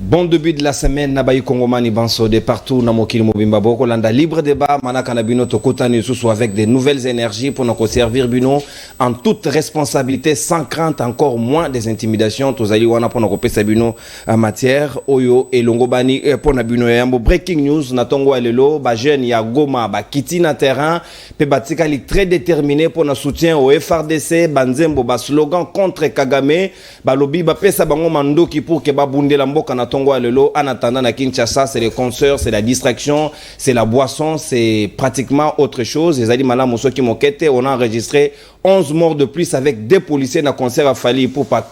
Bon début de la semaine, Nabayi Kongomani Banso de partout, Namokil Mobimba Boko, Landa libre débat, Manakana Bino Tokotani Soussou avec de nouvelles énergies pour nous servir Bino en toute responsabilité, sans crainte, encore moins des intimidations. Tozali wana pour nous repérer Bino en matière, Oyo et Longobani pour Nabino Yambo. Breaking news, Natongo Alelo, ba jeune ya Goma, ba Kiti na terrain, pe batikali très déterminé pour nous soutien au FRDC, Banzembo, ba slogan contre Kagame, ba lobby, ba pesa bango mandoki pour que ba bunde la mboka na Tongo Alelo, en attendant à Kinshasa, c'est les concerts, c'est la distraction, c'est la boisson, c'est pratiquement autre chose. Les Ali Malam qui m'enquêtent, on a enregistré 11 morts de plus avec des policiers dans le concert à Fali pour pas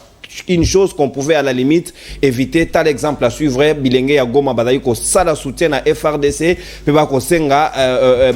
une chose qu'on pouvait à la limite éviter. Tel exemple à suivre, Bilenge ya Goma Badayi ko sala soutien à FRDC, pe ba ko senga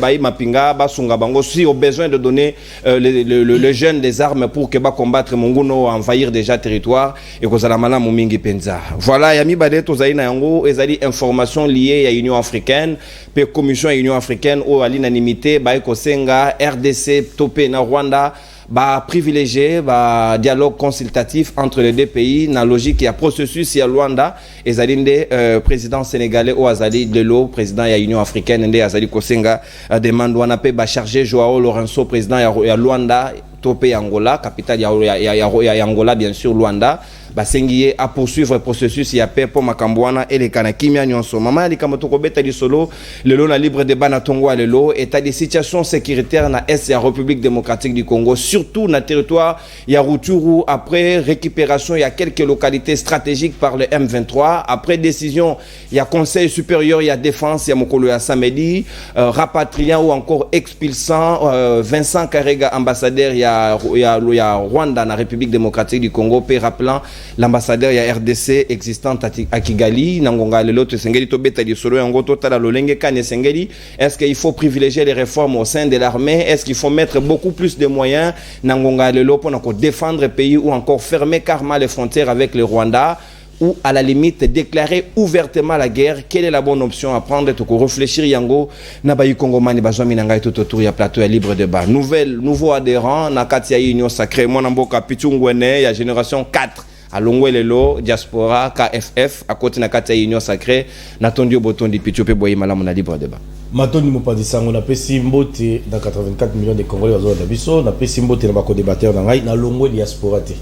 bayi mapinga ba sunga bango si au besoin de donner le jeune des armes pour que ba combattre Monguno envahir déjà territoire et ko zala mala mumingi penza. Voilà yami bade to zaina yango ezali information liée à Union africaine, pe commission à Union africaine ou à l'unanimité bayi ko senga RDC topé na Rwanda ba privilégié ba dialogue consultatif entre les deux pays na logique ya processus ya Luanda ezalinde président sénégalais ou azali de l'eau président ya Union africaine ndé azali kosenga demande wana pe ba chargé Joao Lourenço président ya Luanda topé Angola capitale ya Angola bien sûr Luanda basengiye à poursuivre le processus ya paix pour Makambouana et les Kanakimia nyonso mama likamotoko beta di solo lelo na libre débat na Tongo lelo état de situation sécuritaire na est ya République démocratique du Congo surtout na territoire ya Rutshuru après récupération il y a quelques localités stratégiques par le M23 après décision il y a conseil supérieur il y a défense il y a mokolo ya samedi rapatriant ou encore expulsant Vincent Karega ambassadeur il y a Rwanda na République démocratique du Congo pe rappelant l'ambassadeur ya RDC existant à Kigali nangonga lelo to sengeli to beta di solo yango to tala lolenge kane sengeli est-ce qu'il faut privilégier les réformes au sein de l'armée est-ce qu'il faut mettre beaucoup plus de moyens nangonga lelo pour encore défendre le pays ou encore fermer carrément les frontières avec le Rwanda ou à la limite déclarer ouvertement la guerre. Quelle est la bonne option à prendre? Pour réfléchir yango nabayi Kongomani bazwami nanga tout autour ya plateau ya libre débat nouveau adhérent na kati ya Union Sacrée mwana mboka Pichungwene ya génération 4 à Longwelelo diaspora KFF à côté na kati ya Union Sacrée natondio botondi Pichu pe boyi malamu na libre débat Matoni Mopadisango na pesi mbote dans 84 millions de Congolais bazo na biso na pesi mbote na bako débatteur na ngai na Longwe diaspora te.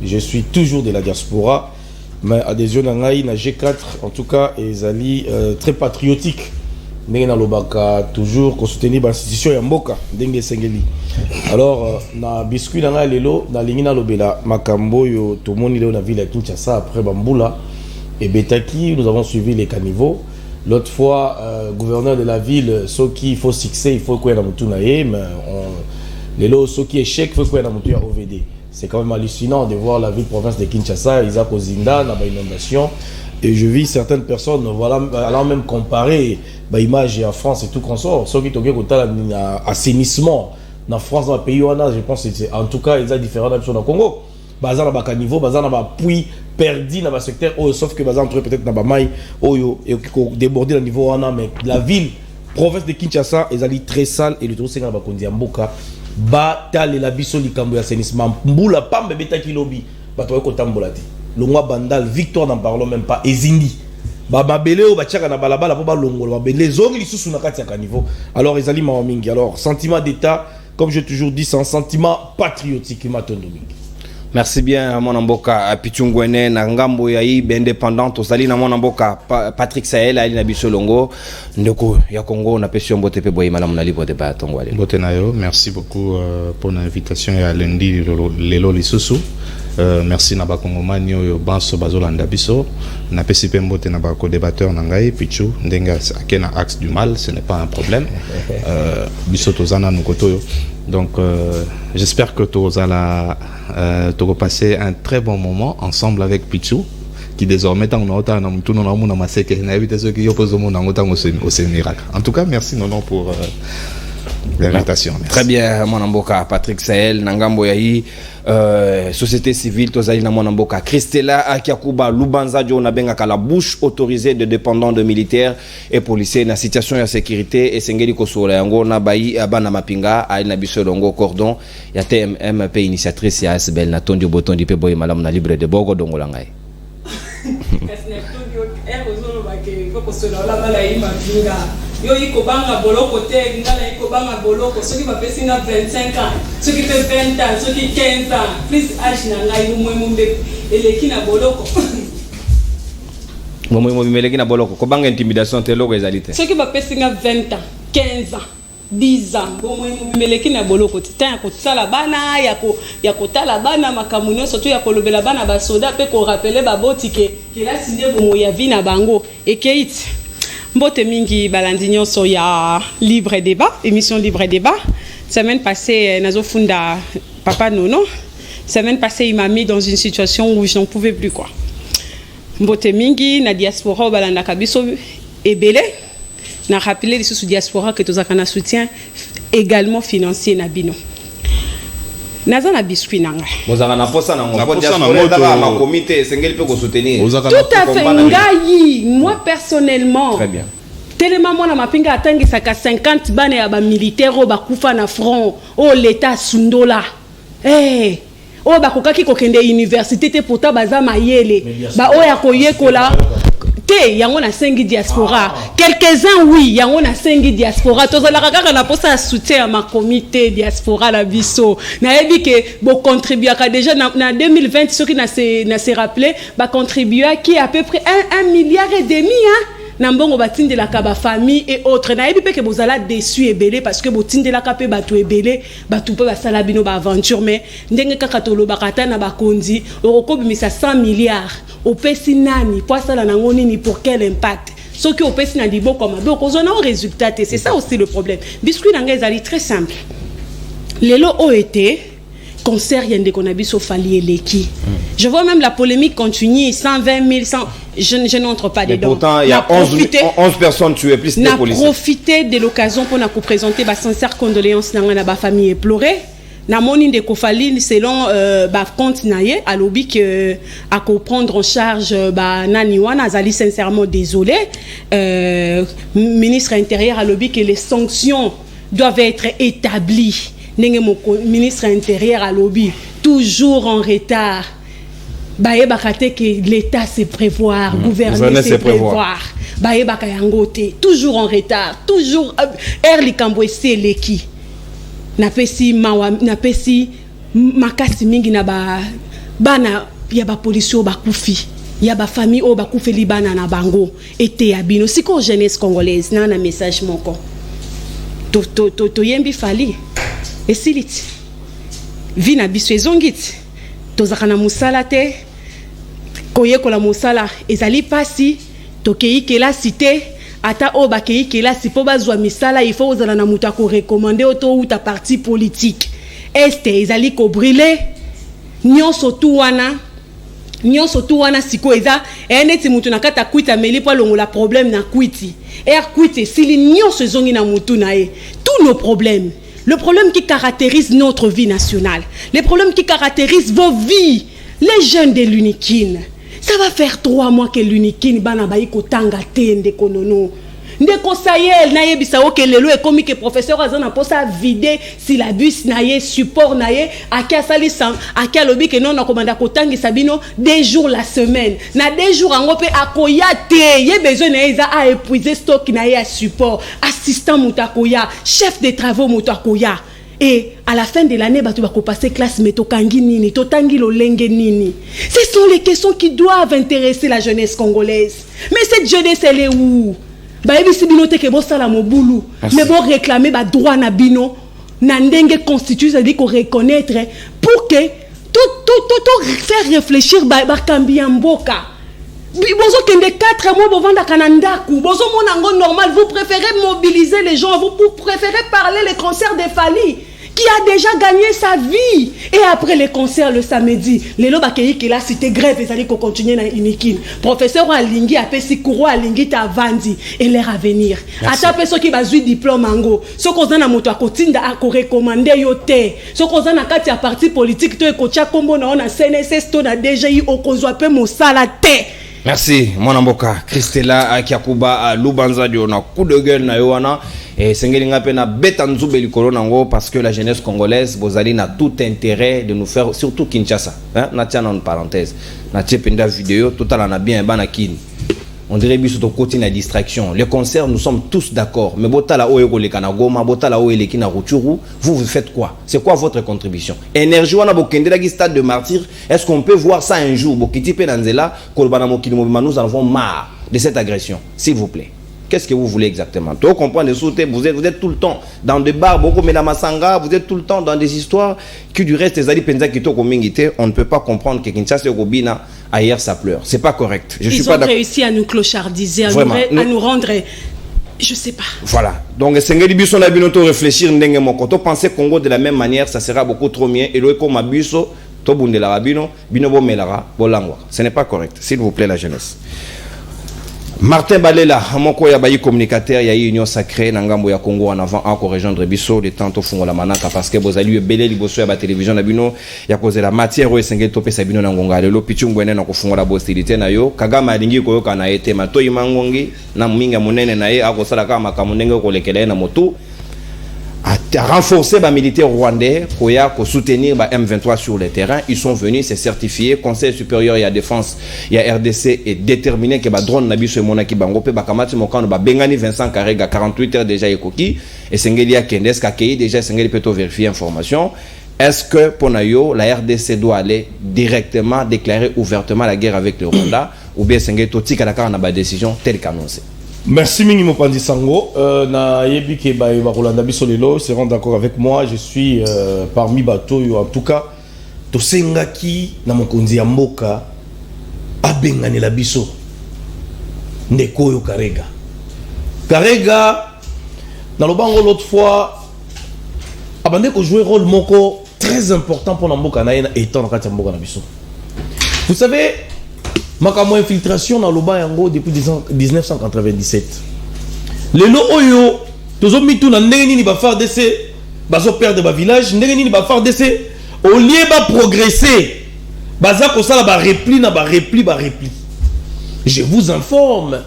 Je suis toujours de la diaspora mais adhésion na ngai na G4 en tout cas ezali très patriotique ndenge na lobaka toujours ko soutenir l'institution ya mboka ndenge sengeli alors na biscuit na ngai lelo na lingi na lobela makambo yo tomoni leo na ville ya Kinshasa après Bambula et Betaki nous avons suivi les caniveaux l'autre fois gouverneur de la ville soki il faut succès il faut quoi na mutu na ye mais lelo soki échec faut quoi na mutu ya OVD. C'est quand même hallucinant de voir la ville-province de Kinshasa, Isaac Ozinda, dans l'inondation. Et je vis certaines personnes, voilà, allant même comparer l'image en France et tout consort. Ceux qui ont assainissement dans France, dans le pays, je pense que c'est en tout cas, ils ont différents dans le Congo. Bazar na bas niveau, bazar na bas puits perdu dans le secteur, sauf que bazar peut-être dans maille, et débordé dans le niveau, mais la ville, province de Kinshasa, ils ont très sale et le tout c'est dans la Mboka. Batale la biso likambo ya assainissement mbula pambe betaki lobi bato ko tambola te longwa bandal victoire n'en parlons même pas ezindi ba mabele o bachaka na balabala po ba longola mabele zongi lisusu na kati ya kanivo alors ezali ma mingi alors sentiment d'état comme j'ai toujours dit c'est un sentiment patriotique matondo mingi. Merci bien mon amboka Pichungwene na ngambo ya ibe indépendante osali na mon amboka Patrick Sahel ali na biso longo ndeko ya Congo na pesi mbote pe boyi malamu na libre débat tongo ale mbote na yo merci beaucoup pour l'invitation ya lundi lelo lisusu merci na ba Kongomani oyo banso bazolanda biso na pesi pe mbote na ba co-débatteur na ngai Pichu ndenga akena axe du mal ce n'est pas un problème biso tozana nukoto yo. Donc j'espère que tu vas passer un très bon moment ensemble avec Pichu qui désormais en tout cas merci Nono pour l'invitation. Très bien mon amboka Patrick Sahel nangambo yayi société civile tozali na mon amboka Christella Akiakuba Lubanza jo na benga la bouche autorisée de dépendants de militaires et policiers na situation ya sécurité et sengeli kosola yango na bayi abana mapinga ali na biso longo cordon ya TMM pe initiatrice ya SBL na tondi botondi pe boy malam na libre de bogo dongola ngai yo iko banga boloko te ngala iko banga boloko soki ba pesinga 25 ans soki pe 20 ans soki 15 ans plus âge na ngai mwe mumbe eleki na boloko mwe meleki na boloko ko banga intimidation te loko ezalite soki ba pesinga 20 ans 15 ans 10 ans bon mwe meleki na boloko te ya kotala bana ya kotala bana makamunyo surtout ya kolobela bana ba soda pe ko rappeler ba botike kela sinde bomo ya vie na bango ekeiti Mbote mingi balandi nyonso ya libre débat, émission libre débat. Semaine passée, nazo funda Papa Nono. Semaine passée, il m'a mis dans une situation où je n'en pouvais plus quoi. Mbote mingi na diaspora balanda kabiso ebele. Na rappelé les sous diaspora que tozaka na soutien également financier na bino. Naza na biscuit nanga. Mozaka na posa na ngo diaspora daga ma comité sengeli pe ko soutenir. Tout à fait ngai, moi personnellement. Très bien. Tellement moi na mapinga atangi saka 50 bana ya ba militaire o bakufa na front o l'état sundola. Eh o bakokaki kokende université te pota baza mayele. Ba o ya koyekola te yango na sengi diaspora. Quelques-uns oui, yango na sengi diaspora. Tozala kaka na posa soutien à ma comité diaspora la biso. Na yebi ke bo contribuer ka déjà na 2020 ce qui na se rappeler ba contribuer qui à peu près 1,5 milliard hein. Nambongo batinde la kaba famille et autres na yebi pe ke bozala déçu ebele parce que botinde la kapé batu ebele batu pe basala bino ba aventure mais ndenge kaka tolo bakata na bakonzi okobimisa 100 milliards opesi nani poisala na ngoni ni pour quel impact ce qui opesi na libo comme donc ozona au résultat c'est ça aussi le problème biscuit nanga ezali très simple lelo o été concert yende konabiso fali eleki je vois même la polémique continue 120 000 100 je n'entre pas dedans. Pourtant, il y a 11 personnes tuées, plus des policiers. Profiter de l'occasion pour nous présenter ma sincère condoléance dans la famille éplorée. Na moni de kofali selon compte naye à lobby que à comprendre en charge nani wana azali sincèrement désolé ministre intérieur à lobby que les sanctions doivent être établies. Nenge mon ministre intérieur à lobby toujours en retard. Baye bakate que l'État se prévoir, gouverner se prévoir. Baye bakayangote, toujours en retard, toujours erli kambwese leki. Napesi makasi mingi na bana ya ba police o bakufi. Ya ba famille o bakufeli bana na bango ete ya bino siko jeunesse congolaise na message moko. To yembi fali. Esilit. Vina biso ezongit. Tozaka na musala te koyekola musala ezali pasi tokei kela cité ata o bakei kela sipo bazwa misala il faut ozala na muta ko recommander auto ou ta parti politique este ezali ko brûler nyonso tu wana siko eza eneti mutu na kata kuita meli po longola problème na kuiti kuite sili nyonso zongi na mutu na e tous nos problèmes. Le problème qui caractérise notre vie nationale, les problèmes qui caractérisent vos vies, les jeunes de l'Unikine. Ça va faire 3 mois que l'Unikine bana baiko tanga tende konono. Ndeko sayel na yebisa oke lelo e komi ke professeur azana posa vider syllabus na ye support na ye akia salisa akia lobi ke non na komanda kotangi sabino 2 jours la semaine. Na 2 jours ango pe akoya te ye besoin na eza a épuiser stock na ye a support assistant mutakoya chef de travaux mutakoya. Et à la fin de l'année, tu vas passer classe mais tokangi nini, totangi lolenge nini. Ce sont les questions qui doivent intéresser la jeunesse congolaise. Mais cette jeunesse, elle est où? Bah si bino te ke bo sala mobulu, mais bon réclamer ba droit na bino, na ndenge constitue, c'est-à-dire qu'on reconnaître pour que tout faire réfléchir ba kambi mboka. Bozo kende 4 mois bovanda kanandaku, bozo monango normal, vous préférez mobiliser les gens, vous préférez parler les concerts de Fali qui a déjà gagné sa vie. Et après les concerts le samedi, les lobakei qui la cité grève et ça dit qu'on continue na Unikine. Professeur Alingi a pesi Kouro Alingi ta vandi et l'air à venir. Ata peso qui bazui diplôme ango. Ce qu'on a na moto a kotinda a ko recommander yote. Ce qu'on a na kati a parti politique to e kocha kombo na ona CNSS to na DGI o kozwa pe mosala te. Merci, mon amboka. Christella Akiakuba Lubanza Diona, coup de gueule na yoana. Et Sengelinga pena betanzube likolo nango parce que la jeunesse congolaise bozali na tout intérêt de nous faire surtout Kinshasa. Hein, na tiana en parenthèse. Na tiependa vidéo total na bien bana kin. On dirait biso to côté na distraction. Les concerts nous sommes tous d'accord. Mais botala oyo ko lekana goma, botala oyo lekina Rutshuru, vous faites quoi? C'est quoi votre contribution? Énergie wana bokendela ki stade de martyr. Est-ce qu'on peut voir ça un jour? Bokiti pe nanzela kolbana mokili mobima, nous en avons marre de cette agression. S'il vous plaît. Qu'est-ce que vous voulez exactement? Tu comprends les sous-têtes, vous êtes tout le temps dans des bars, beaucoup mais la masanga, vous êtes tout le temps dans des histoires qui du reste, les ali penza qui to komingité, on ne peut pas comprendre que Kinshasa Robina ailleurs ça pleure. C'est pas correct. Ils ont réussi à nous clochardiser, à nous rendre, je sais pas. Voilà. Donc Sengeli biso na binoto réfléchir ndenge moko. To penser Congo de la même manière, ça sera beaucoup trop mieux. Et le comme abuso, to bundela rabino, bino bo melara, bolangwa. Ce n'est pas correct. S'il vous plaît la jeunesse. Martin Balela, moko ya bayi communicateur ya union sacrée na ngambo ya Congo en avant encore rejoindre biso de tanto fungo la manaka parce que bozali belé liboso ya ba télévision na bino ya cause la matière o esengeli topé sa bino na ngonga lelo pichu ngwene na kufungo la hostilité na yo Kagama alingi ko yoka na ete matoyi mangongi na minga munene na ye akosala kama kamunenge ko lekele na motu à renforcer les militaires rwandais pour soutenir les M23 sur le terrain. Ils sont venus, c'est certifié. Conseil supérieur et à défense, il y a RDC est déterminé que les drones n'abusent sur Monaki Bangope, Bakamati Mokano, Bengani Vincent Karega, 48 heures déjà Ekoki, et Sengelia Kendes, Kakei, déjà Sengeli peut vérifier l'information. Est-ce que pour Nayo, la RDC doit aller directement déclarer ouvertement la guerre avec le Rwanda, ou bien Sengeli Toti Kalaka en a une décision telle qu'annoncée? Merci Mingi Mopandi Sango. Na yebi ke ba Rolanda Bisolelo seront d'accord avec moi. Je suis parmi bateau en tout cas. To sengaki na mokonzi ya mboka abengani la biso. Ndeko yo Karega. Karega dans le bango l'autre fois abandé ko jouer rôle moko très important pour la mboka na étant na mboka na biso. Vous savez Makamo infiltration dans le Bayango depuis 1997. Les lots oyo, tous les mitou na ndenge ni ba faire décès, bazo perdre ba village, ndenge ni ba faire décès, au lieu ba progresser, baza ko sala ba repli na ba repli. Je vous informe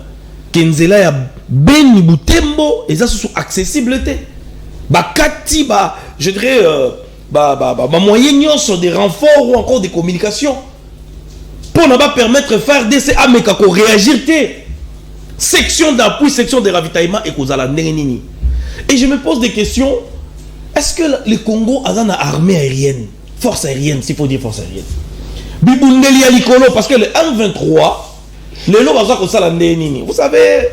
que Nzela ya Beni Butembo et ça sont accessible té. Ba kati ba, je dirais ba moyens sur des renforts ou encore des communications. Pour ne pas permettre de faire des amekako réagir section d'appui, section de ravitaillement et kozala ndengenini. Et je me pose des questions. Est-ce que le Congo a une armée aérienne, force aérienne, s'il faut dire force aérienne? Bibundeli ya likolo parce que le M23 le lo baza kosala ndengenini. Vous savez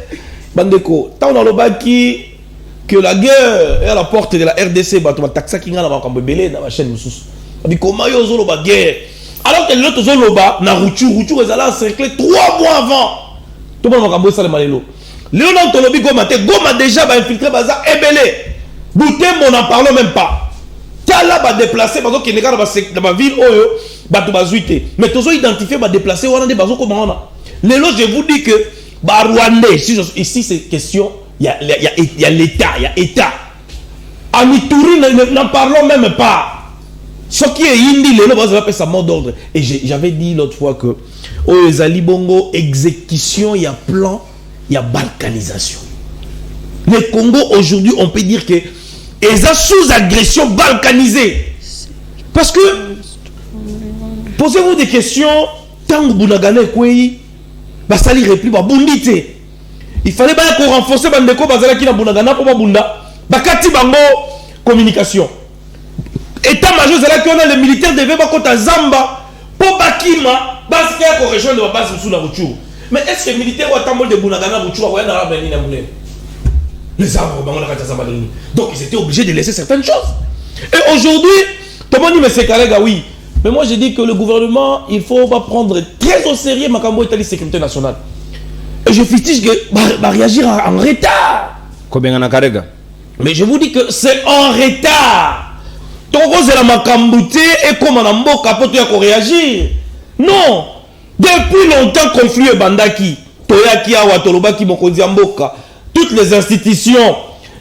bandeko, tant dans le baki que la guerre est à la porte de la RDC, bato taxa kinga na makambo belé na chaîne mususu. Bikoma yo zolo ba guerre. Alors que l'autre zoloba na Rutshuru est allé encercler 3 mois avant. Tout le monde a ça le malelo. Léonard Tolobi Goma déjà va infiltrer baza ebele. Butembo n'en parlons même pas. Tala va déplacer parce que les gars dans ma ville oyo ba to bazuité. Mais tozo identifier va déplacer wana de bazo comment on a. Lélo je vous dis que ba Rwandais ici c'est question il y a l'état, il y a état. Amituri n'en parlons même pas. Ce qui est indi, les gens vont appeler ça mot d'ordre. Et j'avais dit l'autre fois que au Ezali Bongo, exécution, il y a plan, il y a balkanisation. Le Congo aujourd'hui, on peut dire que ils ont sous agression balkanisée. Parce que posez-vous des questions. Tant que vous n'avez pas sali réplique, bundité. Il fallait pas qu'on renforce bandeko bazala qui na bunagana pour bunda. Bakati bango communication. État-major, c'est là qu'on a les militaires devaient pas contre Zamba pour Bakima, parce qu'il y a une région de la base sous la Rutshuru. Mais est-ce que les militaires ont un de Bunagana Rutshuru ou un les arbres, donc ils étaient obligés de laisser certaines choses. Et aujourd'hui, tout le monde dit, mais c'est Karega, oui. Mais moi, je dis que le gouvernement, il faut pas prendre très au sérieux Makambo Italie Sécurité Nationale. Et je fustige que va réagir en retard. Combien en a Karega? Mais je vous dis que c'est en retard. Togo c'est la makambouté et comme on a mboka pour toi réagir. Non. Depuis longtemps conflit bandaki, toyaki awa tolobaki mokonzi mboka, toutes les institutions,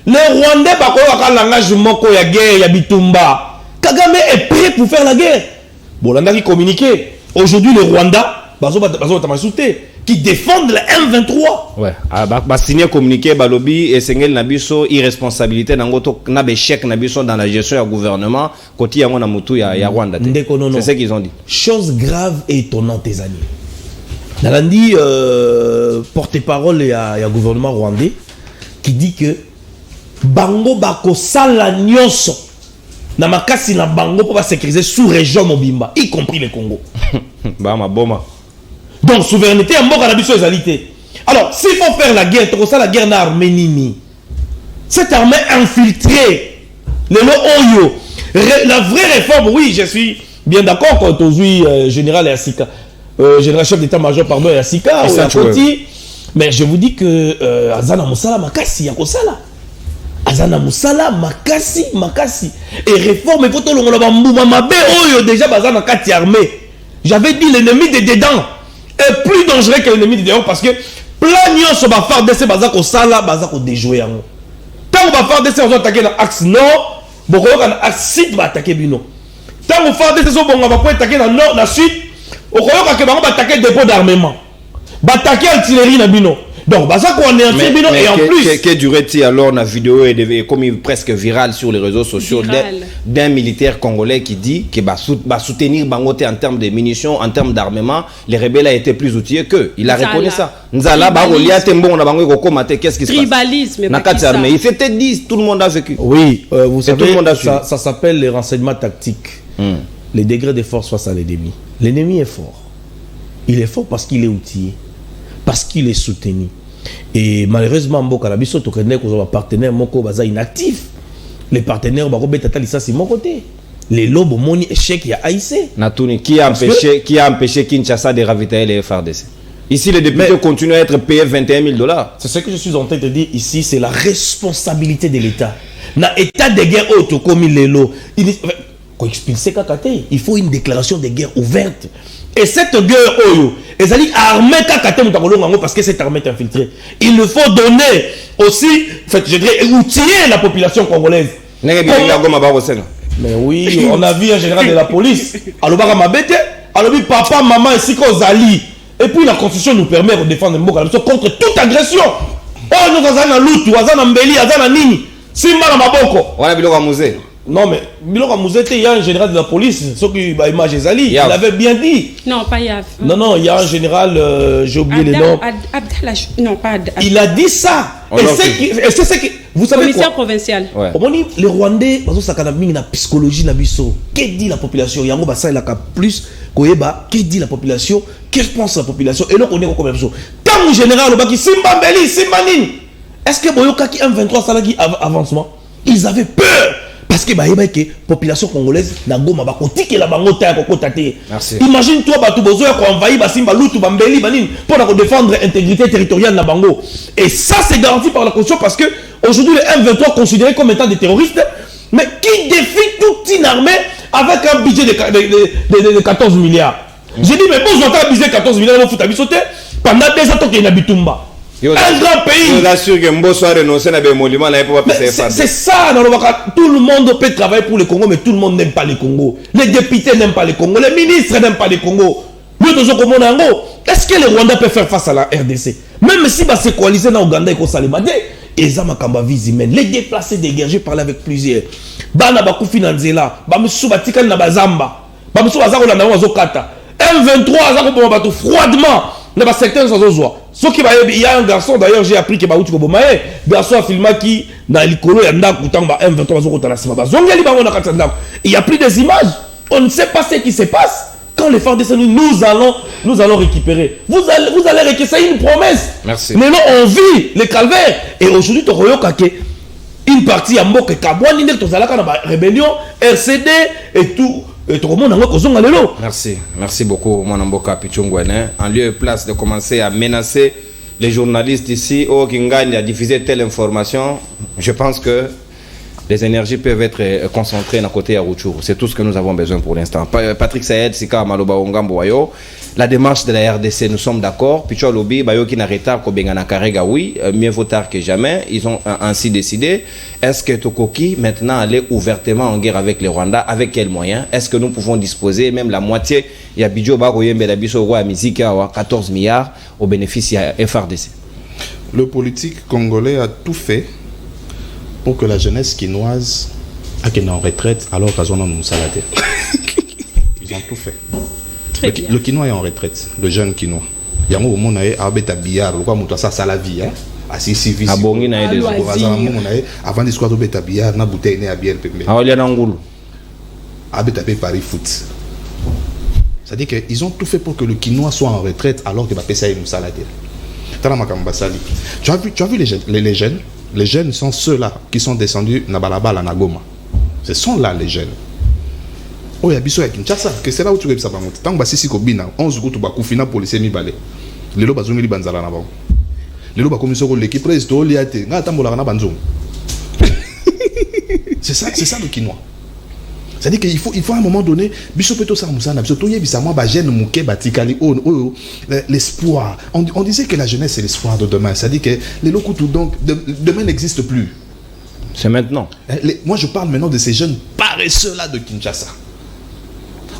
les Rwandais bakoya ka langage moko ya guerre ya bitumba. Kagame est prêt pour faire la guerre. Bon landaki communiqué. Aujourd'hui le Rwanda bazo tamasouté. qui défendent la M23. Ouais, signer communiqué balobi et sengel nabiso irresponsabilité nangoto na échec nabiso dans la gestion du gouvernement côté yango na mutu ya Rwanda. C'est ce qu'ils ont dit. Chose grave et étonnante tes amis. Nalandi porte-parole ya gouvernement rwandais qui dit que bango bako sala nyonso na makasi na bango pour sécuriser sous région mobimba y compris le Congo. Bama boma. Donc souveraineté en mort à la biso égalité. Alors s'il faut faire la guerre, c'est ça la guerre na Arménie. Cette armée infiltrée le Oyo. La vraie réforme, oui, je suis bien d'accord quand on dit général Yassika, général chef d'état-major pardon Yassika ou Yakoti, mais je vous dis que Azana Moussala Makasi Yakosala. Azana Moussala Makasi et réforme il faut tout le monde mabe Oyo déjà Bazana Kati armée. J'avais dit l'ennemi de dedans est plus dangereux que l'ennemi de dehors parce que plan nyonso ba faire de ces bazako sala bazako déjouer yango. Tant on va faire de ces on attaquer dans axe nord, beaucoup dans axe sud va attaquer bino. Tant on faire de ces on va pas attaquer dans nord, dans sud, au koyoka ke ba attaquer dépôt d'armement. Ba attaquer artillerie na bino. Donc bazako on est en bino et en plus que durait-il alors la vidéo est comme presque virale sur les réseaux sociaux d'un militaire congolais qui dit que va soutenir Bangote en termes de munitions, en termes d'armement, les rebelles a été plus outillés qu'eux. Il a reconnu ça. Nzala Barolia Tembo na bango ko maté qu'est-ce qui se passe? Tribalisme. Il s'était dit tout le monde a vécu. Oui, vous savez tout le monde a ça s'appelle les renseignements tactiques. Les degrés de force face à l'ennemi. L'ennemi est fort. Il est fort parce qu'il est outillé, parce qu'il est soutenu. Et malheureusement, Mboka la biso to connaît que partenaire moko baza inactif. Les partenaires bako betata lisa c'est mon côté. Les lobes moni échec ya AIC. Natuni qui a empêché Kinshasa de ravitailler les FARDC. Ici les députés continuent à être payés $21,000. C'est ce que je suis en train de dire ici, c'est la responsabilité de l'État. Na état de guerre auto comme les lots. Il faut une déclaration de guerre ouverte. Et cette guerre, armée parce que cette armée est infiltrée. Il nous faut donner aussi, je dirais, outiller la population congolaise. Mais oui, on a vu un général de la police. Alors, papa, maman, ainsi qu'aux alliés. Et puis la constitution nous permet de défendre Mboka contre toute agression. Oh, nous avons un loup, un mbeli, un nini. C'est mal à maboko. Non, mais Biloko Mouzete, il y a un général de la police, ce qui va image Zali, il avait bien dit. Non, pas Yav. Non, il y a un général, j'ai oublié les noms. Non, pas il a dit ça. Et c'est ce que. Vous savez commissaire provincial. Les Rwandais, la psychologie, que dit la population? Yango Bassa, il a plus Koyeba, que dit la population? Que pense la population? Et là, on est comme même chose. Quand le général, Simba Beli, Simbanine, est-ce que Boyoka qui M23 Salagi avancement? Ils avaient peur. Parce que la population congolaise n'a pas de la Merci. Imagine-toi, tu as envahi Basimba Loutou Bambeli Banine pour défendre l'intégrité territoriale de Bango. Et ça, c'est garanti par la Constitution parce que aujourd'hui, le M23 considéré comme étant des terroristes, mais qui défie toute une armée avec un budget de 14 milliards. J'ai dit, mais bon, je vais un budget de 14 milliards, on fout à bisoter pendant 2 ans qu'il y a Bitumba. Un grand pays. C'est ça, tout le monde peut travailler pour le Congo, mais tout le monde n'aime pas le Congo. Les députés n'aiment pas le Congo, les ministres n'aiment pas le Congo. Est-ce que les Rwandais peuvent faire face à la RDC? Même si se coaliser dans Ouganda et Kosalemade, les déplacés des guerres, j'ai parlé avec plusieurs. Bana Bakoufi Nanzela, Bamsou Batika Nabazamba, Bamsou Bazaro Kata, M23 froidement. Dans secteur il y a un garçon d'ailleurs j'ai appris que garçon a filmé qui dans l'icolo il y a plus des images, on ne sait pas ce qui se passe. Quand les FARDC nous allons récupérer, vous allez récupérer une promesse. Merci. Mais non, on vit les calvaires et aujourd'hui une partie à Mboke Kabouani rébellion RCD et tout. Merci beaucoup, Mwanamboka Pichungwene. En lieu et place de commencer à menacer les journalistes ici au Kingagne à diffuser telle information, je pense que les énergies peuvent être concentrées à côté à Rutshuru. C'est tout ce que nous avons besoin pour l'instant. Patrick Saïd, Sika Maloba Ongambo Wayo. la démarche de la RDC, nous sommes d'accord. Pichou Lobby, Bayoki na retard, Kobengana Karega, oui, mieux vaut tard que jamais. Ils ont ainsi décidé. Est-ce que Tokoki maintenant aller ouvertement en guerre avec les Rwandais? Avec quels moyens? Est-ce que nous pouvons disposer même la moitié? Il y a Bidjo Baroyembe, la Biso Roi Musique, 14 milliards au bénéfice de FRDC. Le politique congolais a tout fait pour que la jeunesse quinoise ait en retraite alors qu'à zone nous salade. Ils ont tout fait. Le quinois est en retraite, le jeune quinois. Il y a un moment où il billard, ça la vie. Assis civis. Avant d'histoire de beta billard, na bouteille né à bière pembe. Ah, il y a n'angoulou. Abeta Paris foot. C'est-à-dire qu'ils ont tout fait pour que le quinois soit en retraite alors que Bapesa nous salade. Tu as vu les jeunes? Les jeunes sont ceux-là qui sont descendus na balabala na Goma. Ce sont là les jeunes. Oh, il y a biso ya Kinshasa, que c'est là où tu veux ça bango. Tant que si kobina, 11 goto ba kufina policier mi balé. Lelo bazongi banzala na bango. Lelo ba komisoko l'équipe président liate, nga tambola na banzongo. C'est ça le quinois. C'est-à-dire qu'il faut à un moment donné, biso peto sa musana, biso toye bisama ba jeune muke batikali l'espoir. On disait que la jeunesse c'est l'espoir de demain. C'est-à-dire que les locaux donc demain n'existe plus. C'est maintenant. Moi je parle maintenant de ces jeunes paresseux là de Kinshasa.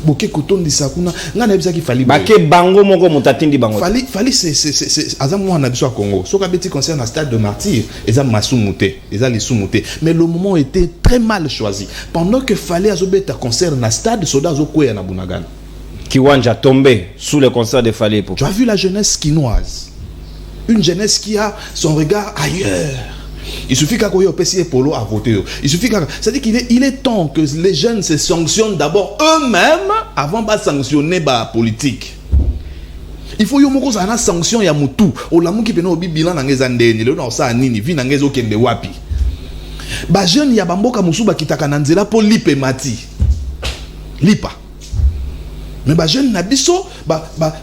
Boké koton di sakuna, ngana bisa ki fali. Baké bango moko mutatindi bango. Fali c'est azamwa na biso Congo. Soka beti concerne un stade de martyr, ezam masumuté, ezali sumuté. Mais le moment était très mal choisi. Pendant que fallait azobeta concert na stade soda azokweya na Bunagana. Kiwanja tombé sous le concert de Fali. Tu as vu la jeunesse quinoise. Une jeunesse qui a son regard ailleurs. Il suffit qu'à Koyo PCA Polo a voté. Il suffit c'est-à-dire qu'il est temps que les jeunes se sanctionnent d'abord eux-mêmes avant de sanctionner la politique. Il faut que ça sanction ya mutu. O la muki peno bilan nangeza ndeni le na sa nini vi nangezo kende wapi. Ba jeune ya bamboka musuba kitaka nanzela po lipe mati. Lipa. Mais ba jeune na biso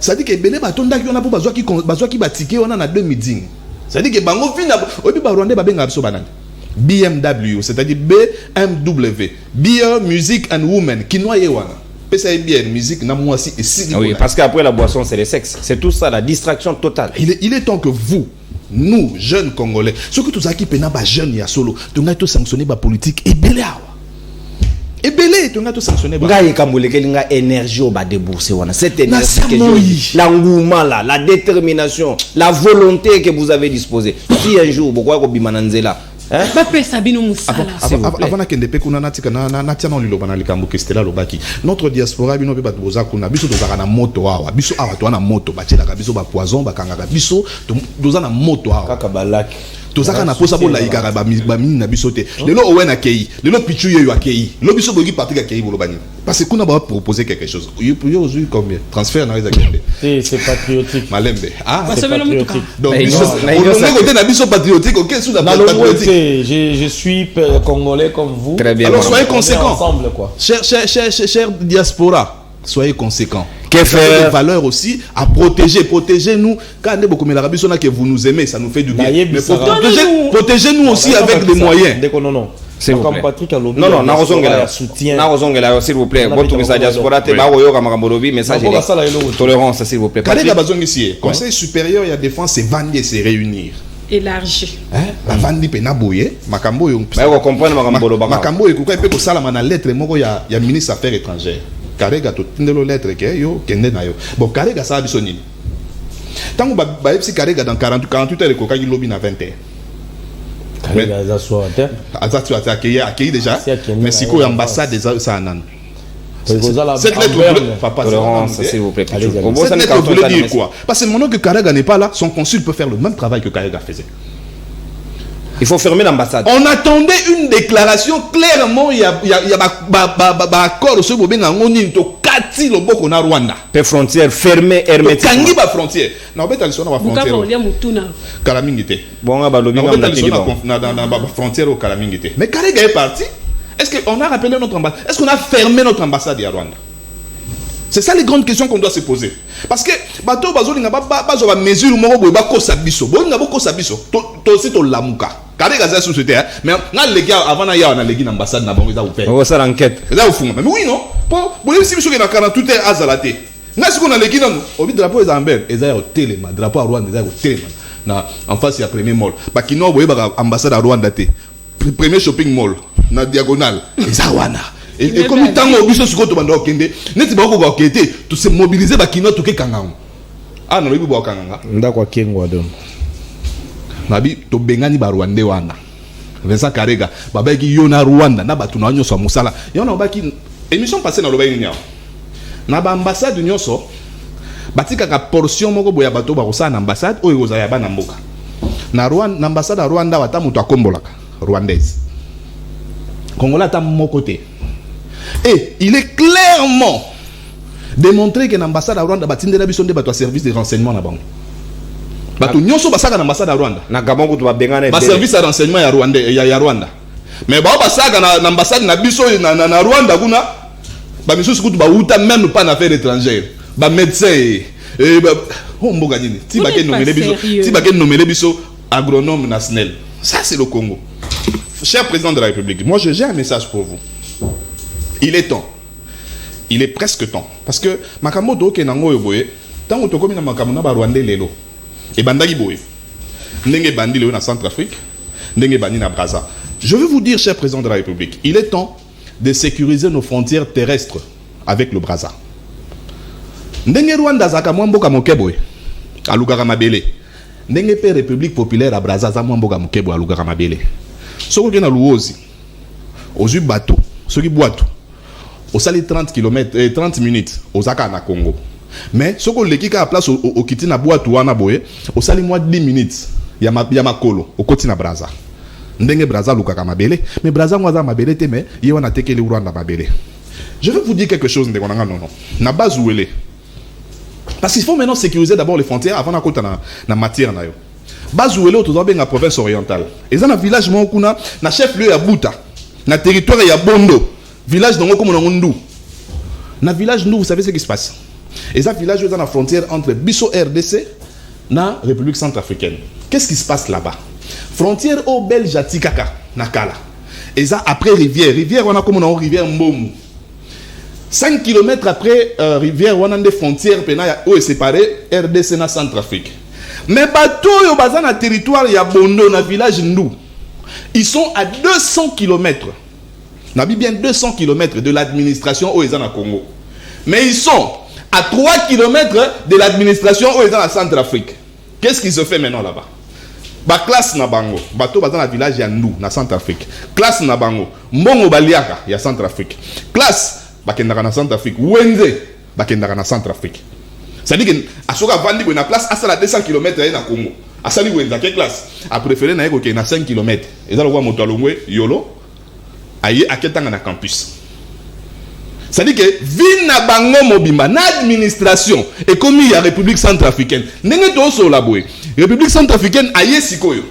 c'est-à-dire que bele batonda ki ona po bazwa ki batike ona na 2 meetings. C'est-à-dire que bango vina obi ba Rwanda ba benga biso banani. BMW, c'est-à-dire BMW, Beer, Music and Women, Kinoa Yewana. PSA bien, musique, na moi aussi et si. Oui, parce qu'après la boisson, c'est le sexe. C'est tout ça, la distraction totale. Il est temps que vous, nous, jeunes Congolais, ceux que tous qui pena ba jeunes ya solo, tu n'as tout sanctionné ba politique et belé awa. Et belé, tu n'as tout sanctionné ba. Nga yekambole ke linga énergie au ba débourser wana. Cette énergie que l'engouement là, la détermination, la volonté que vous avez disposée. Si un jour, pourquoi ko bimananzela? Avant que ndepé kuna natika na tia non liloba na likambo ke stela lobaki notre diaspora bino pe bato boza kuna biso tozaka na moto awa biso awa to na moto batielaka biso ba poison bakangaka biso toza na moto awa kaka balaki tozaka na posa bo la ikara ba mini na biso te lelo owena kei lelo pichu yo akei lo biso bogi parti ka kei bolobani parce que kuna ba proposer quelque chose yo aujourd'hui combien transfert na reza kende c'est patriotique malembe c'est patriotique donc on côté na biso patriotique OK sous la patriotique je suis congolais comme vous. Très bien. Alors soyez conséquents. Ensemble, quoi. Cher diaspora, soyez conséquents. Que faire? Des valeurs aussi à protéger. Protégez-nous. Quand on est beaucoup que vous nous aimez, ça nous fait du bien. Mais protégez-nous aussi avec des moyens. Non. S'il vous plaît. Non, Narozongela, s'il vous plaît. Votre message diaspora, te baroyo kamagambolobi, message tolérance, s'il vous plaît. Quand les besoin ici, Conseil supérieur et à défense, c'est vendre, c'est réunir. Élargi. Bavandi pena boye, makambo yo. Mais on comprend makambo baka. Makambo yo ko pe ko sala na lettre moko ya ministre affaires étrangères. Karega to tindelo lettre ke yo kende na yo. Bon Karega ça biso nini. Tango ba epsi Karega dans 48 heures ko kangi lobby na 20 heures. Karega za so inter. Azatu accueilli déjà. Mais siko ambassade des ça nan. Cette lettre tolérance, s'il vous plaît. Cette lettre voulait dire quoi? Parce que maintenant que Karega n'est pas là, son consul peut faire le même travail que Karega faisait. Il faut fermer l'ambassade. On attendait une déclaration clairement. Il y a accord au second bien en to kati le boko na Rwanda. Les frontières fermées hermétiquement. Kangi ba frontière. Na obeta lisona ba frontière. Kalamingite. Bon ba lobi na ba frontière au Kalamingite. Mais Karega est parti. Est-ce qu'on a rappelé notre ambassade? Est-ce qu'on a fermé notre ambassade à Rwanda? C'est ça les grandes questions qu'on doit se poser. Parce que bato bazoli nga ba mesure moko boy ba ko sabiso. Bo nga ko sabiso. To si to lamuka. Karega za société mais na legi avant na ya na legi na ambassade na bango za ouvert. On va faire enquête. Là au fond. Mais oui non. Bo si biso ke na 48 heures azalate. N'a ce qu'on a l'équipe au but drapeau est en belle et ça au téléma drapeau à Rwanda ça au téléma na en face il y a premier mall ba kino boye ba ambassade à Rwanda té premier shopping mall na diagonale et ça wana et comme tant au biso siko to banda okende neti ba ko okete to se mobiliser ba kino to ke kanganga ah na lobi bo kanganga ndako kengwa dom nabi to bengani ba Rwanda wana Vincent Karega baba ki yona Rwanda na batu na nyoso musala yona obaki émission passée na loba nyao na ba ambassade nyonso batika ka portion moko boya bato ba kosala na ambassade oyo kozala ba na mboka na Rwanda na ambassade ya Rwanda wata mutu akombolaka rwandaise congolais ta moko te et il est clairement démontré que l'ambassade à Rwanda batindela biso nde bato service de renseignement na bango bato nyonso basaka na ambassade à Rwanda na Gabon to babengana ba service de renseignement ya Rwanda ya Rwanda mais ba basaka na ambassade na biso na Rwanda kuna ba misusu kutu ba uta même pas en affaires étrangères ba médecin et ba mboga nini ti ba ke nommer biso ti ba ke nommer biso agronome national ça c'est le Congo. Cher président de la République, moi j'ai un message pour vous. Il est temps. Il est presque temps parce que makambo do ke nango yoboye tango to komi na makambo na ba Rwanda lelo et bandaki boye ndenge bandi lelo na Centrafrique ndenge bandi na Brazza. Je veux vous dire, cher président de la République, il est temps de sécuriser nos frontières terrestres avec le Brazza. Ndenge Rwanda zaka mwamboka mokeboy alugara mabele. Ndenge pe République populaire à Brazza za mwamboka mokeboy alugara mabele. Soko ke na luozi ozu bateau, soki boato. Au sali 30 km 30 minutes au Zaka na Congo. Mais soko leki ka place au kiti na boato wana boye, au sali moins 10 minutes ya makolo au koti na Brazza. Ndenge Brazza lukaka mabele, mais Brazza mwaza mabele te mais ye wana tekeli Rwanda mabele. Je veux vous dire quelque chose ndeko nanga non. Na base où elle est. Parce qu'il faut maintenant sécuriser d'abord les frontières avant na kota na matière na yo. Base où elle est autour de la province orientale. Et dans un village mokuna na chef-lieu ya Buta, na territoire ya Bondo, village dans comme na Ndu. Na village nous vous savez ce qui se passe. Et ça village est dans la frontière entre Bisso RDC na République centrafricaine. Qu'est-ce qui se passe là-bas? Frontière au Belge Tikaka na Kala. Et ça après rivière on a comme on a rivière Mbomu. 5 km après rivière on a des frontières pena où est séparé RDC na Centrafrique. Mais bateau yo bazan na territoire ya Bondo na village Ndu. Ils sont à 200 km. On a bien 200 km de l'administration au Ezana Congo. Mais ils sont à 3 km de l'administration au Ezana Centrafrique. Qu'est-ce qui se fait maintenant là-bas? Ba classe na bango, bateau bazan na village ya Ndu na Centrafrique. Classe na bango, Mbongo Baliaka ya Centrafrique. Classe bakendaka na Centrafrique. Wenze bakendaka na Centrafrique. C'est-à-dire que à soka vandi na place à la 200 km na Congo. À sali wenza quelle classe? A préféré na yeko ke na 5 km. Ezala kwa moto alongwe yolo. Aye aketanga na campus. C'est-à-dire que vina bango mobimba na administration et comme il y a République centrafricaine. Ndenge to so la boy. République centrafricaine aye sikoyo.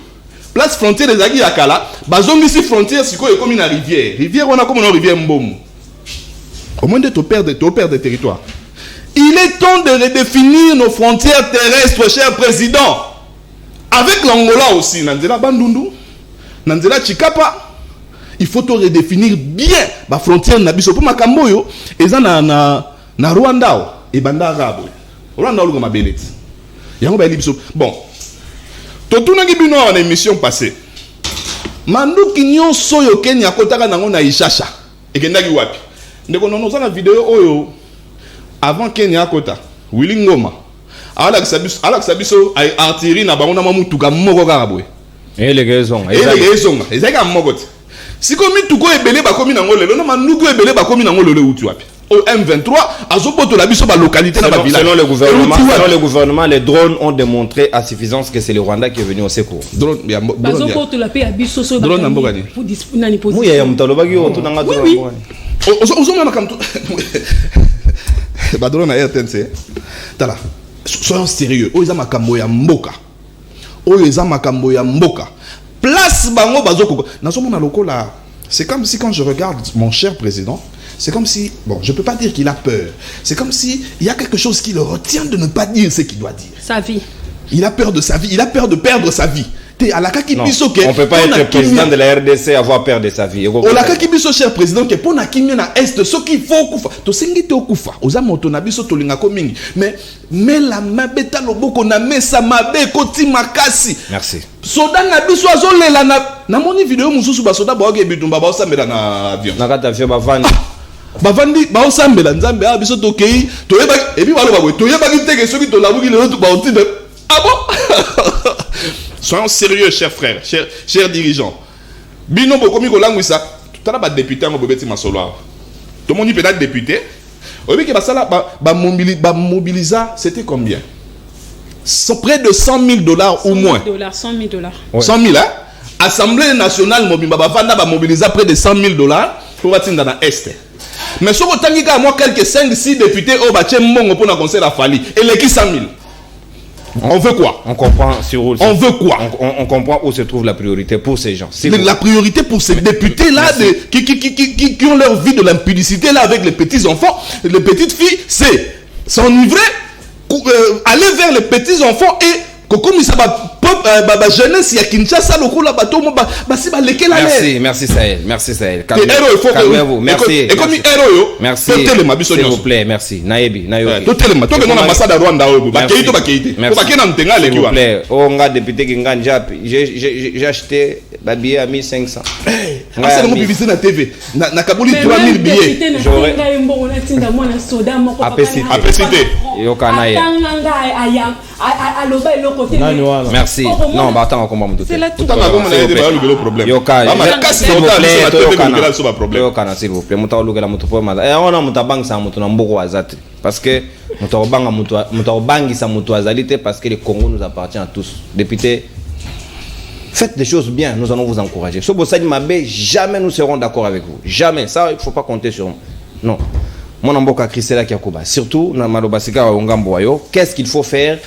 Place frontière des Agi Akala, bazongi si frontière sikoyo comme une rivière. Rivière on a comme une rivière Mbomu. Au moins de te perdre des territoires. Il est temps de redéfinir nos frontières terrestres, cher président. Avec l'Angola aussi, Nandela Bandundu, Nandela Chikapa. Il faut te redéfinir bien la frontière nabiso pour makamboyo eza na Rwanda et banda arabe. Rwanda lugo mabeleti. Yango ba libiso. Bon. Totuna ngibino na émission passée. Manduki nyonso yo Kenya kotaka nango na Ishasha. Ekendaki wapi? Ndeko nono za na vidéo oyo avant Kenya kota. Willy Ngoma. Alex Sabiso ay artillerie na bango na mamutuka moko karabwe. Ezaka mogote. Si comme tout ko ebele ba komi nango lelo na manuku ebele ba komi nango lelo utu wapi au M23 azopoto la biso ba localité na ba village. Selon le gouvernement les drones ont démontré à suffisance que c'est le Rwanda qui est venu au secours. Drone ya azopoto la paix à biso so ba drone na mbogani pour disposer ni position. Muya ya mtalobaki oto nanga drone. Ozo na kam ba drone na RTNC. Tala. Soyons sérieux. Oza makambo ya mboka. Oza makambo ya mboka. Place bango bazoko. Nazomona lokola. C'est comme si quand je regarde mon cher président, c'est comme si, bon, je peux pas dire qu'il a peur. C'est comme si il y a quelque chose qui le retient de ne pas dire ce qu'il doit dire. Sa vie. Il a peur de sa vie. Il a peur de perdre sa vie. à la kaki Non, biso que on peut pas être président de la RDC avoir peur de sa vie. O la kaki biso cher président que pour na kimia na est ce qui faut kufa to sengi to kufa oza moto na biso to linga ko mingi mais la mabeta loboko na mesa mabe koti makasi. Merci. Soda na biso azolela na moni vidéo mususu ba soda ba ke bitumba ba osambela na avion. Na kata avion bavandi. Bavandi ba osambela nzambe a biso to kei to yeba et puis balo ba we to yeba ki teke soki to labuki le to ba otinde. Ah bon? Soyons sérieux, chers frères, chers dirigeants. Bino bokomi kolangwisa, tout à l'heure député en bobeti masolo. Tout le monde peut être député. Au lieu que basala mobilisa, c'était combien? Près de $100,000 ou moins. $100,000. 100 000 hein? Assemblée nationale mobile bavanda mobilisa près de $100,000 pour atteindre dans l'Est. Mais si vous avez moi quelques 5-6 députés au bâtiment mongo pour un conseil à Fali et les qui 100 000. On veut quoi? On comprend sur où. On veut quoi? On comprend où se trouve la priorité pour ces gens. La priorité pour ces députés-là qui ont leur vie de l'impudicité là avec les petits-enfants, les petites filles, c'est s'enivrer, aller vers les petits-enfants et comme ça va jeunesse ya Kinshasa lokula bato mo basi ba lekela l'air. Merci Sahel. Calmez-vous. Merci. Et comme héros yo. Merci. S'il vous plaît, merci. Naebi. To telema to na ambassade à Rwanda oyo ba keito. Ba kena mtenga le kiwa. S'il vous plaît. On nga député Kinga Njap. J'ai acheté ba billet à 1500. Asa mo bibisi na TV. Na kabuli 3000 billets. J'aurais apesité. Yo kana ye. Merci. Non, bah attends, on comprend tout. C'est là tout. Le problème. Yoka, s'il vous plaît. On a mutabang sa mutu na mboko azati parce que mutabang sa mutu azalité parce que le Congo nous appartient à tous. Député, faites des choses bien, nous allons vous encourager. So Bossadi Mabé, jamais nous serons d'accord avec vous. Jamais. Ça, il ne faut pas compter sur moi. Non. Mon amboka Christela Kiakuba. Surtout, na Malobasika Ongamboyo, qu'est-ce qu'il faut faire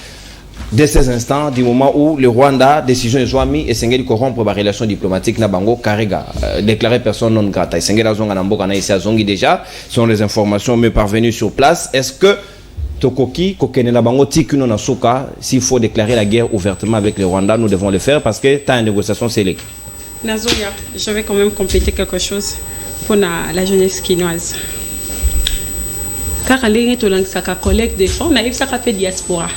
dès ces instants, du moment où le Rwanda, décision est soit mise et s'engage corrompre la relation diplomatique na bango Karega, déclaré personne non grata. Et s'engage à Zonga Namboka na ici à Zongi déjà, selon les informations me parvenues sur place. Est-ce que Tokoki, Kokene na bango Tikuno na Soka, s'il faut déclarer la guerre ouvertement avec le Rwanda, nous devons le faire parce que tant une négociation c'est l'équipe. Nazoya, je vais quand même compléter quelque chose pour la jeunesse kinoise. Car alé tolangsaka collègue de fonds, naïf ça fait diaspora.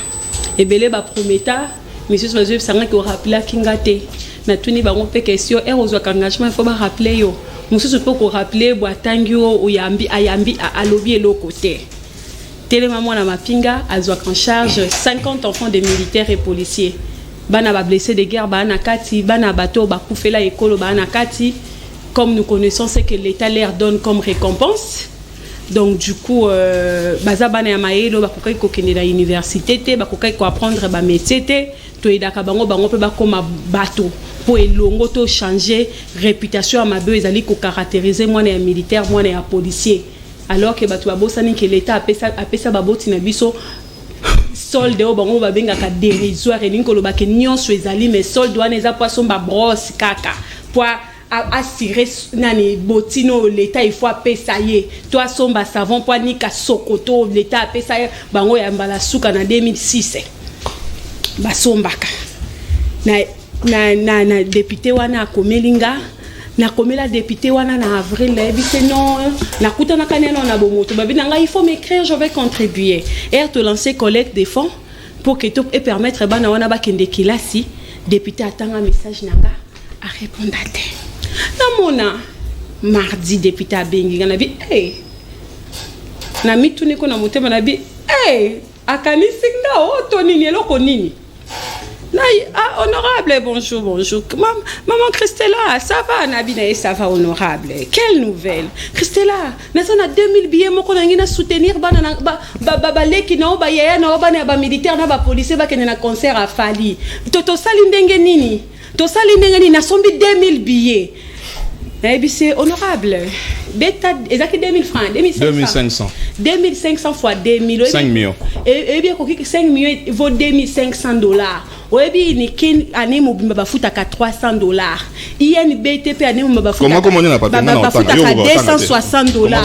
Et belé ba prometa, monsieur Soazou sanga ko rappeler kingate. Na tuni ba on pe question et aux engagement il faut ba rappeler yo. Monsieur peut ko rappeler boatangio ou yambi ayambi à lobby l'autre côté. Télé maman na mapinga azwa en charge 50 enfants de militaires et policiers. Bana ba blessés de guerre bana kati, bana bateau ba koufela ekolo bana kati. Comme nous connaissons ce que l'État leur donne comme récompense. Donc du coup baza bana ya maelo bakokai ko kende na université te bakokai ko apprendre ba métier te to edaka bango pe ba koma bateau pour elongo to changer réputation à mabe ezali ko caractériser moi na militaire moi na policier alors que bato babosani que l'État apesa baboti na biso solde o bango babenga ka dérisoire et ninkolo ba ke nyonso ezali mais solde wana eza poisson ba brosse kaka pour assurer nani botino l'État il faut payer toi somba savon pour nika sokoto l'État payer bango ya mbala suka na 2006 ba sombaka na député wana komelinga na komela député wana na avril bité non na kutana kaneno na bomoto babinanga il faut m'écrire je vais contribuer et te lancer collecte des fonds pour que et permettre bana wana ba kende kilasi député atanga message nanga a répondre à namona mardi député abengi na bi na mituni ko na motema na bi akanisinga oto nini eloko nini na honorable bonjour maman Christella ça va na bi na ça va honorable quelle nouvelle Christella na sana 2000 billets moko na ngina soutenir bana ba leki na ba yaya na bana ba militaire na ba policier ba kene na concert à Fali toto sali ndenge nini na sombi 2000 billets. Eh bien, c'est honorable. bêta ezaki 2000 francs 2500 2500 fois 2000 5 millions et bien 5 millions vaut 2500 dollars. Oyebi ni kin ane mobimba bafutaka 300 dollars. INBTP ane mobimba bafutaka comment on a pas payé bafutaka 260 dollars.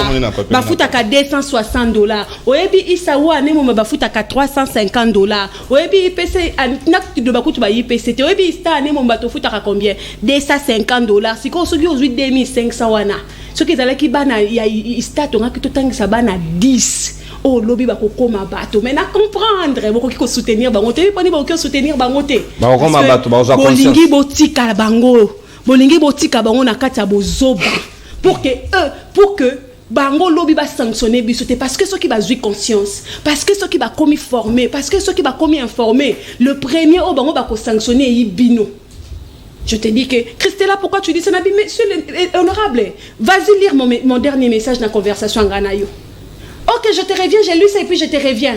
Bafutaka 260 dollars. Oyebi isawa ane mobimba bafutaka 350 dollars. Oyebi IPC nakti de bakutu ba IPC. Oyebi ista ane mobimba tofutaka combien 250 dollars. Siko soki ozui 2500 wana. Soki ezalaki bana ya ista tonga kitotangisa bana 10. Oh lobby ba kokoma bato mais na comprendre boko ki soutenir bango te poni ba ko soutenir bango te ba kokoma bato ba oza conscience bolingi botika bango bolingi botika bango na kati ya bozoba pour que bango lobby ba sanctionner biso te parce que ceux qui ba jouir conscience parce que ceux qui ba commis formé parce que ceux qui ba commis informé le premier au bango ba ko sanctionner ibino. Je te dis que Christella, pourquoi tu dis ça? Monsieur l'honorable, vas-y lire mon dernier message dans la conversation en Ganayo. Ok, je te reviens, j'ai lu ça et puis je te reviens.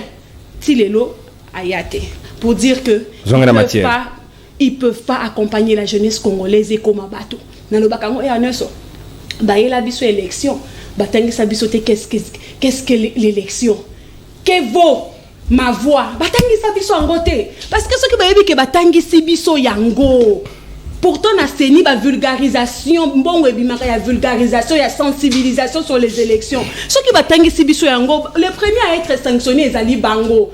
Tilelo, Ayate, pour dire que ils peuvent pas accompagner la jeunesse congolaise et comme bateau. Nano bakango et aneso. Baye la biso élection. Batangi sa biso te qu'est-ce que l'élection? Que vaut ma voix? Batangi sa biso angote. Parce que ce qui bayebi que batangi si biso yango. Pourtant, on a séni la vulgarisation, bon, la vulgarisation, il y a sensibilisation sur les élections. Ceux qui battent Sibiso Yango, les premiers à être sanctionnés, les Ali Bango,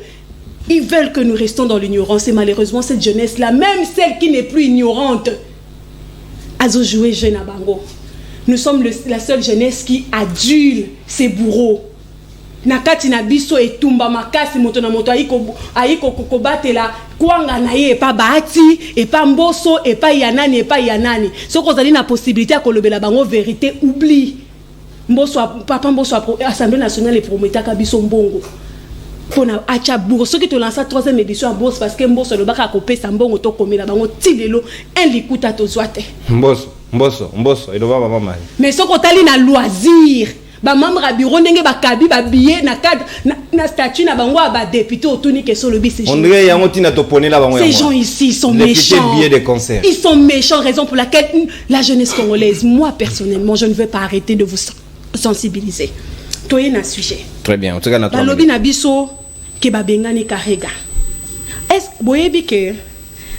ils veulent que nous restons dans l'ignorance. Et malheureusement, cette jeunesse-là, même celle qui n'est plus ignorante, a joué jeune à Bango. Nous sommes la seule jeunesse qui adule ses bourreaux. Nakati na biso etumba makasi moto na moto ayiko kobatela kwanga na ye pa bahati et pas mboso et pas yanani so kozali na possibilité à kolobela bango vérité oublie mboso papa mboso Assemblée nationale et prometaka biso mbongo pona acha bourg ceux qui te lancent 3e édition en bourse parce que mboso le baka kopesa mbongo to komela bango tilelo un likuta to zwate mboso et va maman mais so kotali na loisir ba membre a bureau ndenge ba kabi ba billet na cadre na statut na bango ba député otuni que sur le bis on dirait yango tina to poni la bango ces gens ici ils sont méchants billets de concert ils sont méchants raison pour laquelle la jeunesse congolaise moi personnellement je ne vais pas arrêter de vous sensibiliser toye na sujet très bien en tout cas na ba lobby na biso ke ba bengani karega est boyebi que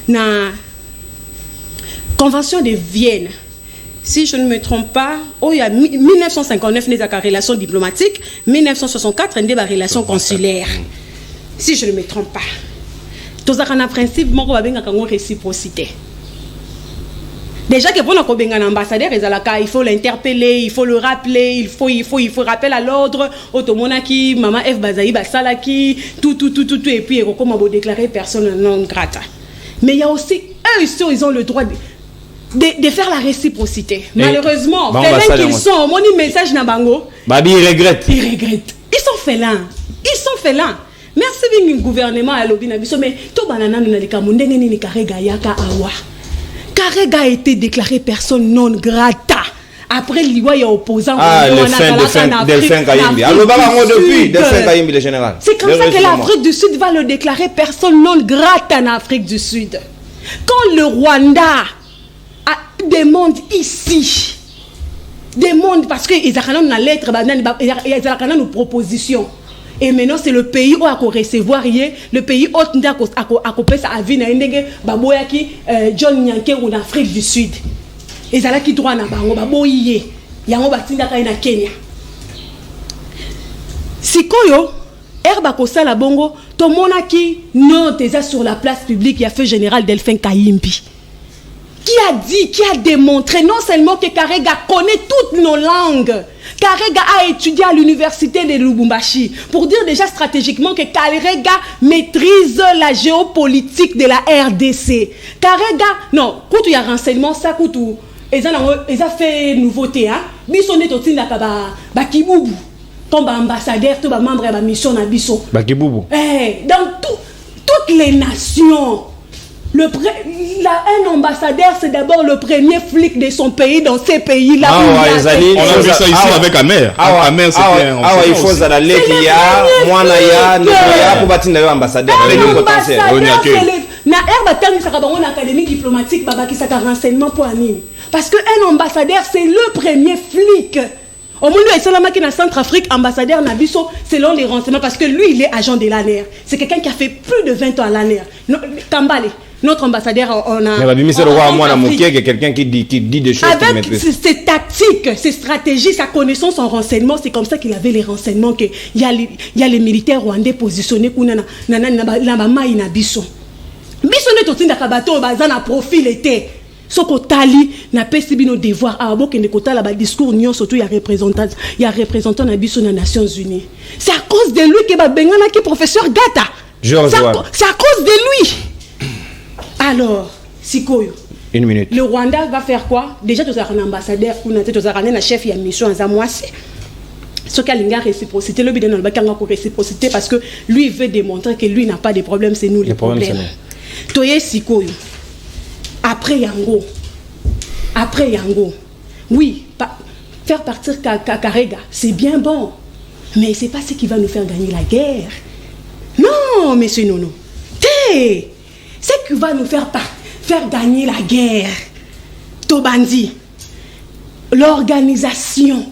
na convention de Vienne. Si je ne me trompe pas, il y a 1959, il y a des relations diplomatiques, 1964, il y a des relations consulaires. Si je ne me trompe pas. Tout ça, en principe, il y a une réciprocité. Déjà que pour un ambassadeur, il faut l'interpeller, il faut le rappeler, il faut rappeler à l'ordre, Otomonaki, Maman F. Bazaï, Basalaki, tout, et puis comment vous déclarer personne non grata. Mais il y a aussi, eux, ils ont le droit de faire la réciprocité. Malheureusement, félins qu'ils sont, mon message na bango. Babi, ils regrettent. Ils sont félins. Merci bien le gouvernement à l'objet nabiso, mais tout banana nous n'allons pas mondé ni Karega yaka awa. Karega a été déclaré personne non grata. Après l'Iwa y a opposant. Delphin Kayimbi. Alors bango depuis Delphin Kayimbi le général. C'est comme ça que l'Afrique du Sud va le déclarer personne non grata en Afrique du Sud. Quand le Rwanda demande ici, demande parce qu'ils ont une lettre, ils ont une proposition. Et maintenant, c'est le pays où il recevoir le pays où il a John Nyanke en Afrique du Sud. Ils ont qui droit na bango baboye. Yango batinda na Kenya. Sikoyo Herba Kosala Bongo, tout monde qui non déjà sur la place publique, il y a fait général Delphin Kayimbi. Qui a dit, qui a démontré non seulement que Karega connaît toutes nos langues, Karega a étudié à l'université de Lubumbashi, pour dire déjà stratégiquement que Karega maîtrise la géopolitique de la RDC. Karega, non, quand il y a renseignement, ça coûte tout. Ils ont fait nouveauté, hein. Bisonné totin la Bakiboubou, comme ambassadeur, tout membre de la mission na Bisso. Bakiboubou. Dans toutes les nations. Un ambassadeur, c'est d'abord le premier flic de son pays dans ces pays-là. On a vu ça ici avec Amer. Amer, c'était un ambassadeur. Il faut aller qu'il y a, moi, pour bâtir un ambassadeur. Na herba tani saka bango na académie diplomatique baba qui saka renseignement pour anini parce que un ambassadeur c'est le premier flic Au monde est seulement qui est Centrafrique, ambassadeur Nabiso, selon les renseignements, parce que lui, il est agent de l'ANR. C'est quelqu'un qui a fait plus de 20 ans à l'ANR. Tambale, notre ambassadeur, on a. Mais c'est le roi moi quelqu'un qui dit des choses. Avec ses tactiques, ses stratégies, sa connaissance en renseignement, c'est comme ça qu'il avait les renseignements qu'il y a les militaires rwandais positionnés pour Nabamaï Nabiso. Biso ne totinda kabato bazana profil était. Soko tali na pesi bino devoir a boke ne kota la ba discours nyon surtout il y a représentant na biso na Nations Unies. C'est à cause de lui que ba bengana ki professeur Gata. C'est à cause de lui. Alors, Sikoyo. Une minute. Le Rwanda va faire quoi? Déjà tu as un ambassadeur ou na tu as un chef ya mission en Zamwasi. Ce qu'il y a réciprocité, le bidon n'a pas réciprocité parce que lui veut démontrer que lui n'a pas de problème, c'est nous les problèmes. Toye Sikoyo. Après Yango, oui, faire partir Karega, c'est bien bon, mais c'est pas ce qui va nous faire gagner la guerre. Non, monsieur Nono, ce qui va nous faire gagner la guerre, Tobandi, l'organisation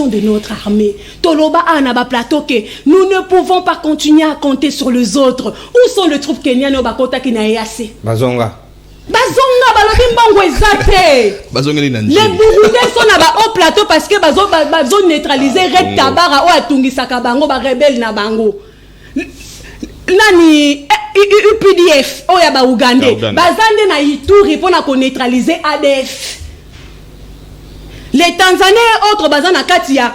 de notre armée. Toloba Anaba Plateau que nous ne pouvons pas continuer à compter sur les autres. Où sont les troupes kenyans au Bakota qui n'a assez? Bazonga balobi mbongo ezate. Bazonga li nanje. Les Burundais sont au plateau parce que bazo neutraliser Red Tabara ou atungisaka bango ba rebelle na bango. Nani UPDF o ya ba Ugandais. Bazande na Ituri pour na neutraliser ADF. Les Tanzaniens et autres bazan na kati ya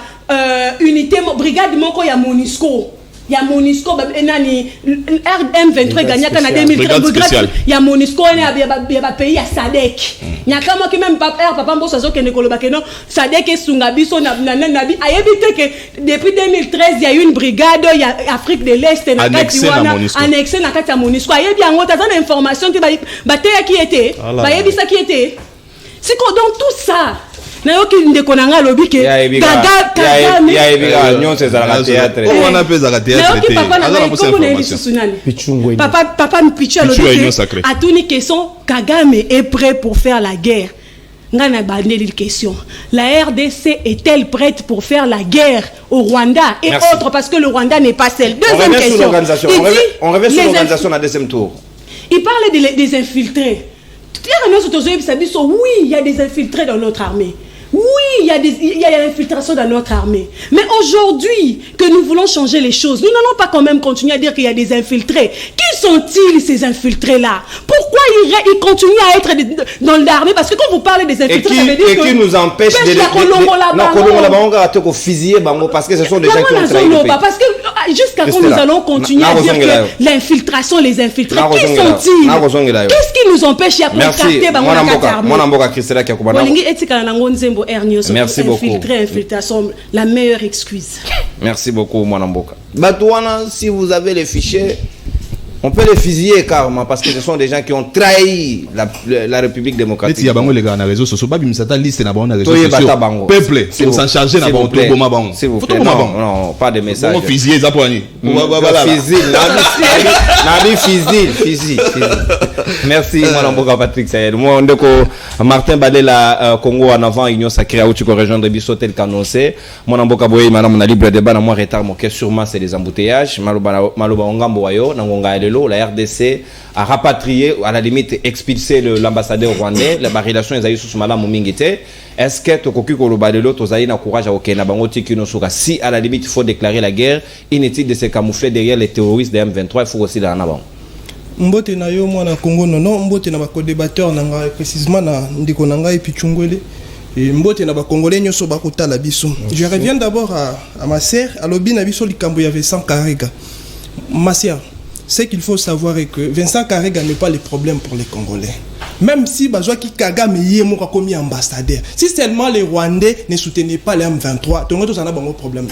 unité brigade moko ya MONUSCO. Ya MONUSCO nani RM23 gagnaka na 2013 ya MONUSCO na ya pays ya SADC. Nyaka mo ki même papa mboso zo kene koloba ke non SADC sunga biso na bi ayebite que depuis 2013 il y a une brigade ya Afrique de l'Est na kati wana annexé na kati ya MONUSCO. Ayebi yango tazana information ki ba te qui était ba yebisa qui était. C'est quoi donc tout ça? Nayoki ndekonanga lobi ke gaga nyon c'est à la théâtre. On appelle ça la théâtre. Papa Mpichu lobi a tout une question Kagame est prêt pour faire la guerre. Ngana bandé une question. La RDC est-elle prête pour faire la guerre au Rwanda et autres parce que le Rwanda n'est pas seul. Deuxième question. On revient sur l'organisation à deuxième tour. Il parle des infiltrés. Oui, il y a des infiltrés dans notre armée. Oui, il y a l'infiltration dans notre armée. Mais aujourd'hui, que nous voulons changer les choses, nous n'allons pas quand même continuer à dire qu'il y a des infiltrés. Qui sont-ils, ces infiltrés-là? Pourquoi ils continuent à être dans l'armée? Parce que quand vous parlez des infiltrés, ça veut dire que... qui nous empêche de... Parce que ce sont des gens qui ont trahi le pays. Parce que jusqu'à quand nous allons continuer à dire que l'infiltration, les infiltrés, qui sont-ils? Qu'est-ce qui nous empêche à contracter Merci beaucoup. Infiltration, la meilleure excuse. Merci beaucoup, Mwanamboka. Batouana, si vous avez les fichiers, on peut les fusiller carrément parce que ce sont des gens qui ont trahi la République démocratique. Il y a des gens qui réseaux sociaux, pas une liste na bango réseaux sociaux. Peuple, c'est s'en charger na bango to boma bango. S'il vous plaît. Non, pas de message. On fusiller ça pour ni. Fusille. Merci Mwanamboka Patrick Sayed. Moi ndeko Martin Badela Congo en avant Union Sacrée à Uchi ko rejoindre biso tel qu'annoncé. Mwanamboka boye madame na libre débat na moi retard mon sûrement c'est les embouteillages. Maloba ngambo wayo na ngonga la RDC a rapatrié, à la limite expulsé l'ambassadeur rwandais. La relation est sous Malam Mingite. Est-ce que Tokoki Kolobadelo, Tozaï na courage à Okena Bangoti Kinosuka? Si à la limite il faut déclarer la guerre, inutile de se camoufler derrière les terroristes de M23, il faut aussi la Naban. Mbote na yo mwana Congo non mbote na ba co-débatteur nanga précisément na ndiko nanga Epichungwele et mbote na ba congolais nyoso ba kotala biso. Je reviens d'abord à ma sœur, à lobi na biso likambo ya Vincent Karega. Ma sœur, ce qu'il faut savoir est que Vincent Karega n'est pas le problème pour les Congolais. Même si Bazouaki Kagame yé moko comme ambassadeur. Si seulement les Rwandais ne soutenaient pas les M23, tout le monde a un problème.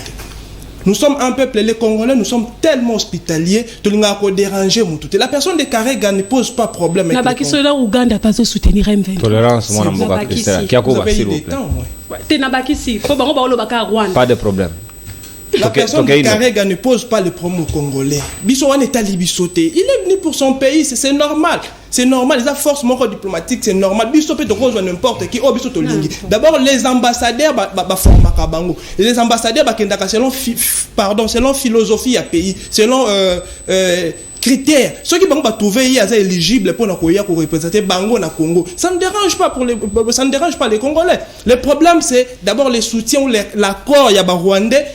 Nous sommes un peuple, les Congolais, nous sommes tellement hospitaliers, tout le monde a dérangé. La personne de Karega ne pose pas problème. La Bakissi là Ouganda pas soutenir M23. Tolérance, mon amboka Christelle. Qui a quoi s'il vous plaît? T'es na Bakissi, faut bango ba Rwanda. Pas de problème. La personne de Karega ne pose pas le problème aux Congolais. Bisson est à Libissoté. Il est venu pour son pays, c'est normal. C'est normal, les forces diplomatique, c'est normal. Bisson peut te rejoindre n'importe qui. Oh, Bisson d'abord, les ambassadeurs, les ambassadeurs, selon philosophie à pays, selon critères. Ceux qui vont trouver éligibles pour représenter Bango na Congo, ça ne dérange pas les Congolais. Le problème, c'est d'abord les soutiens ou l'accord rwandais.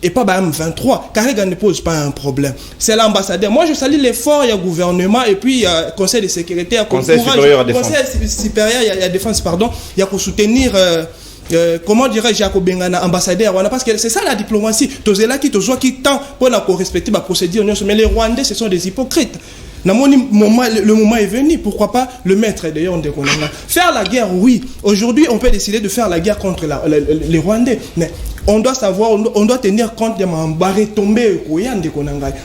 Et pas M23. Karega ne pose pas un problème. C'est l'ambassadeur. Moi, je salue l'effort, il y a gouvernement et puis il y a conseil de sécurité, conseil supérieur à défense. Conseil supérieur à défense, pardon. Il y a pour soutenir, comment dirais-je, Jacob Bengana, ambassadeur. Parce que c'est ça la diplomatie. Tozela qui tend pour respecter la procédure. Mais les Rwandais, ce sont des hypocrites. Le moment est venu, pourquoi pas le mettre d'ailleurs. Faire la guerre, oui. Aujourd'hui, on peut décider de faire la guerre contre les Rwandais. Mais on doit savoir, on doit tenir compte de m'embarrer tomber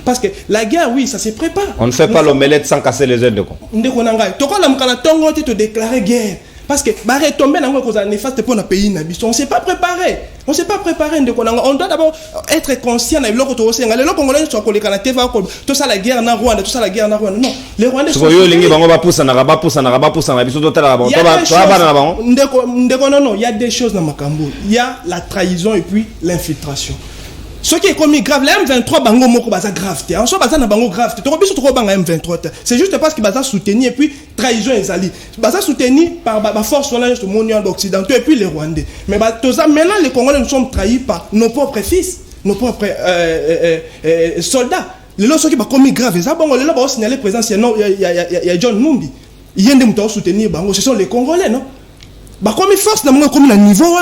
parce que la guerre, oui, ça se prépare. On ne fait pas l'omelette sans casser les œufs de con. Te déclarer guerre. Parce que barrer tomber dans le néfaste pour un pays, on ne s'est pas préparé. On ne s'est pas préparé. On doit d'abord être conscient de ce que c'est. Les Congolais sont collés à la TV, tout ça la guerre en Rwanda, tout ça la guerre en Rwanda. Non, les Rwandais sont. Il y a des choses dans Makambo. Il y a la trahison et puis l'infiltration. Ce qui est commis grave, les M23 bango moko baza grave. En soi baza na bango grave. Tu biso trop banga M23. C'est juste parce que baza soutenu et puis trahison ezali. Baza soutenu par la force sur le monde occidentaux et puis les Rwandais. Mais maintenant les Congolais nous sommes trahis par nos propres fils, nos propres soldats. Les lots qui ba commis grave, ça bon les lots ba signaler présence il y a John Numbi. Il y a des soutenir bango, ce sont les Congolais, non? Bah comme force comme le niveau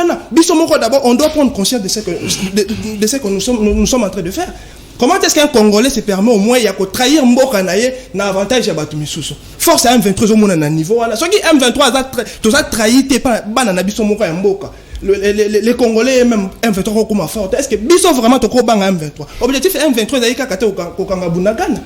d'abord on doit prendre conscience de ce que nous sommes en train de faire. Comment est-ce qu'un Congolais se permet au moins il y a que trahir Mboka naie na avantage à Batumisuso. Force à M23 au moins na niveau là. Ce qui M23 a trahi t'es pas banana biso Mboka Mboka. Les Congolais même M23 comme fort. Est-ce que biso vraiment to ko banga M23? Objectif M23 d'ailleurs kate ko kanga bunagana.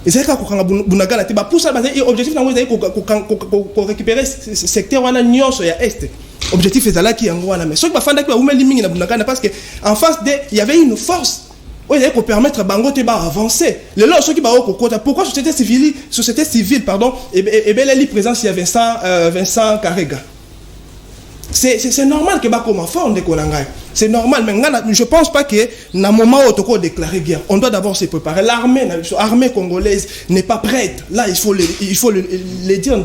Et c'est ça qu'on a bunagana te ba pour ça objectif na ngwe ko récupérer secteur wana nyonso ya est. Objectif est là qui ngwana mais ce qui va faire que ba mingi na bunagana parce que en face de il y avait une force pour permettre bango te ba avancer. Les lois ceux qui ba ko kota pourquoi société civile pardon et les présence il y a Vincent Karega. C'est normal que ba comme fort de konanga. C'est normal, mais je ne pense pas que dans le moment où on déclarer guerre, on doit d'abord se préparer. L'armée congolaise n'est pas prête. Là, il faut le dire.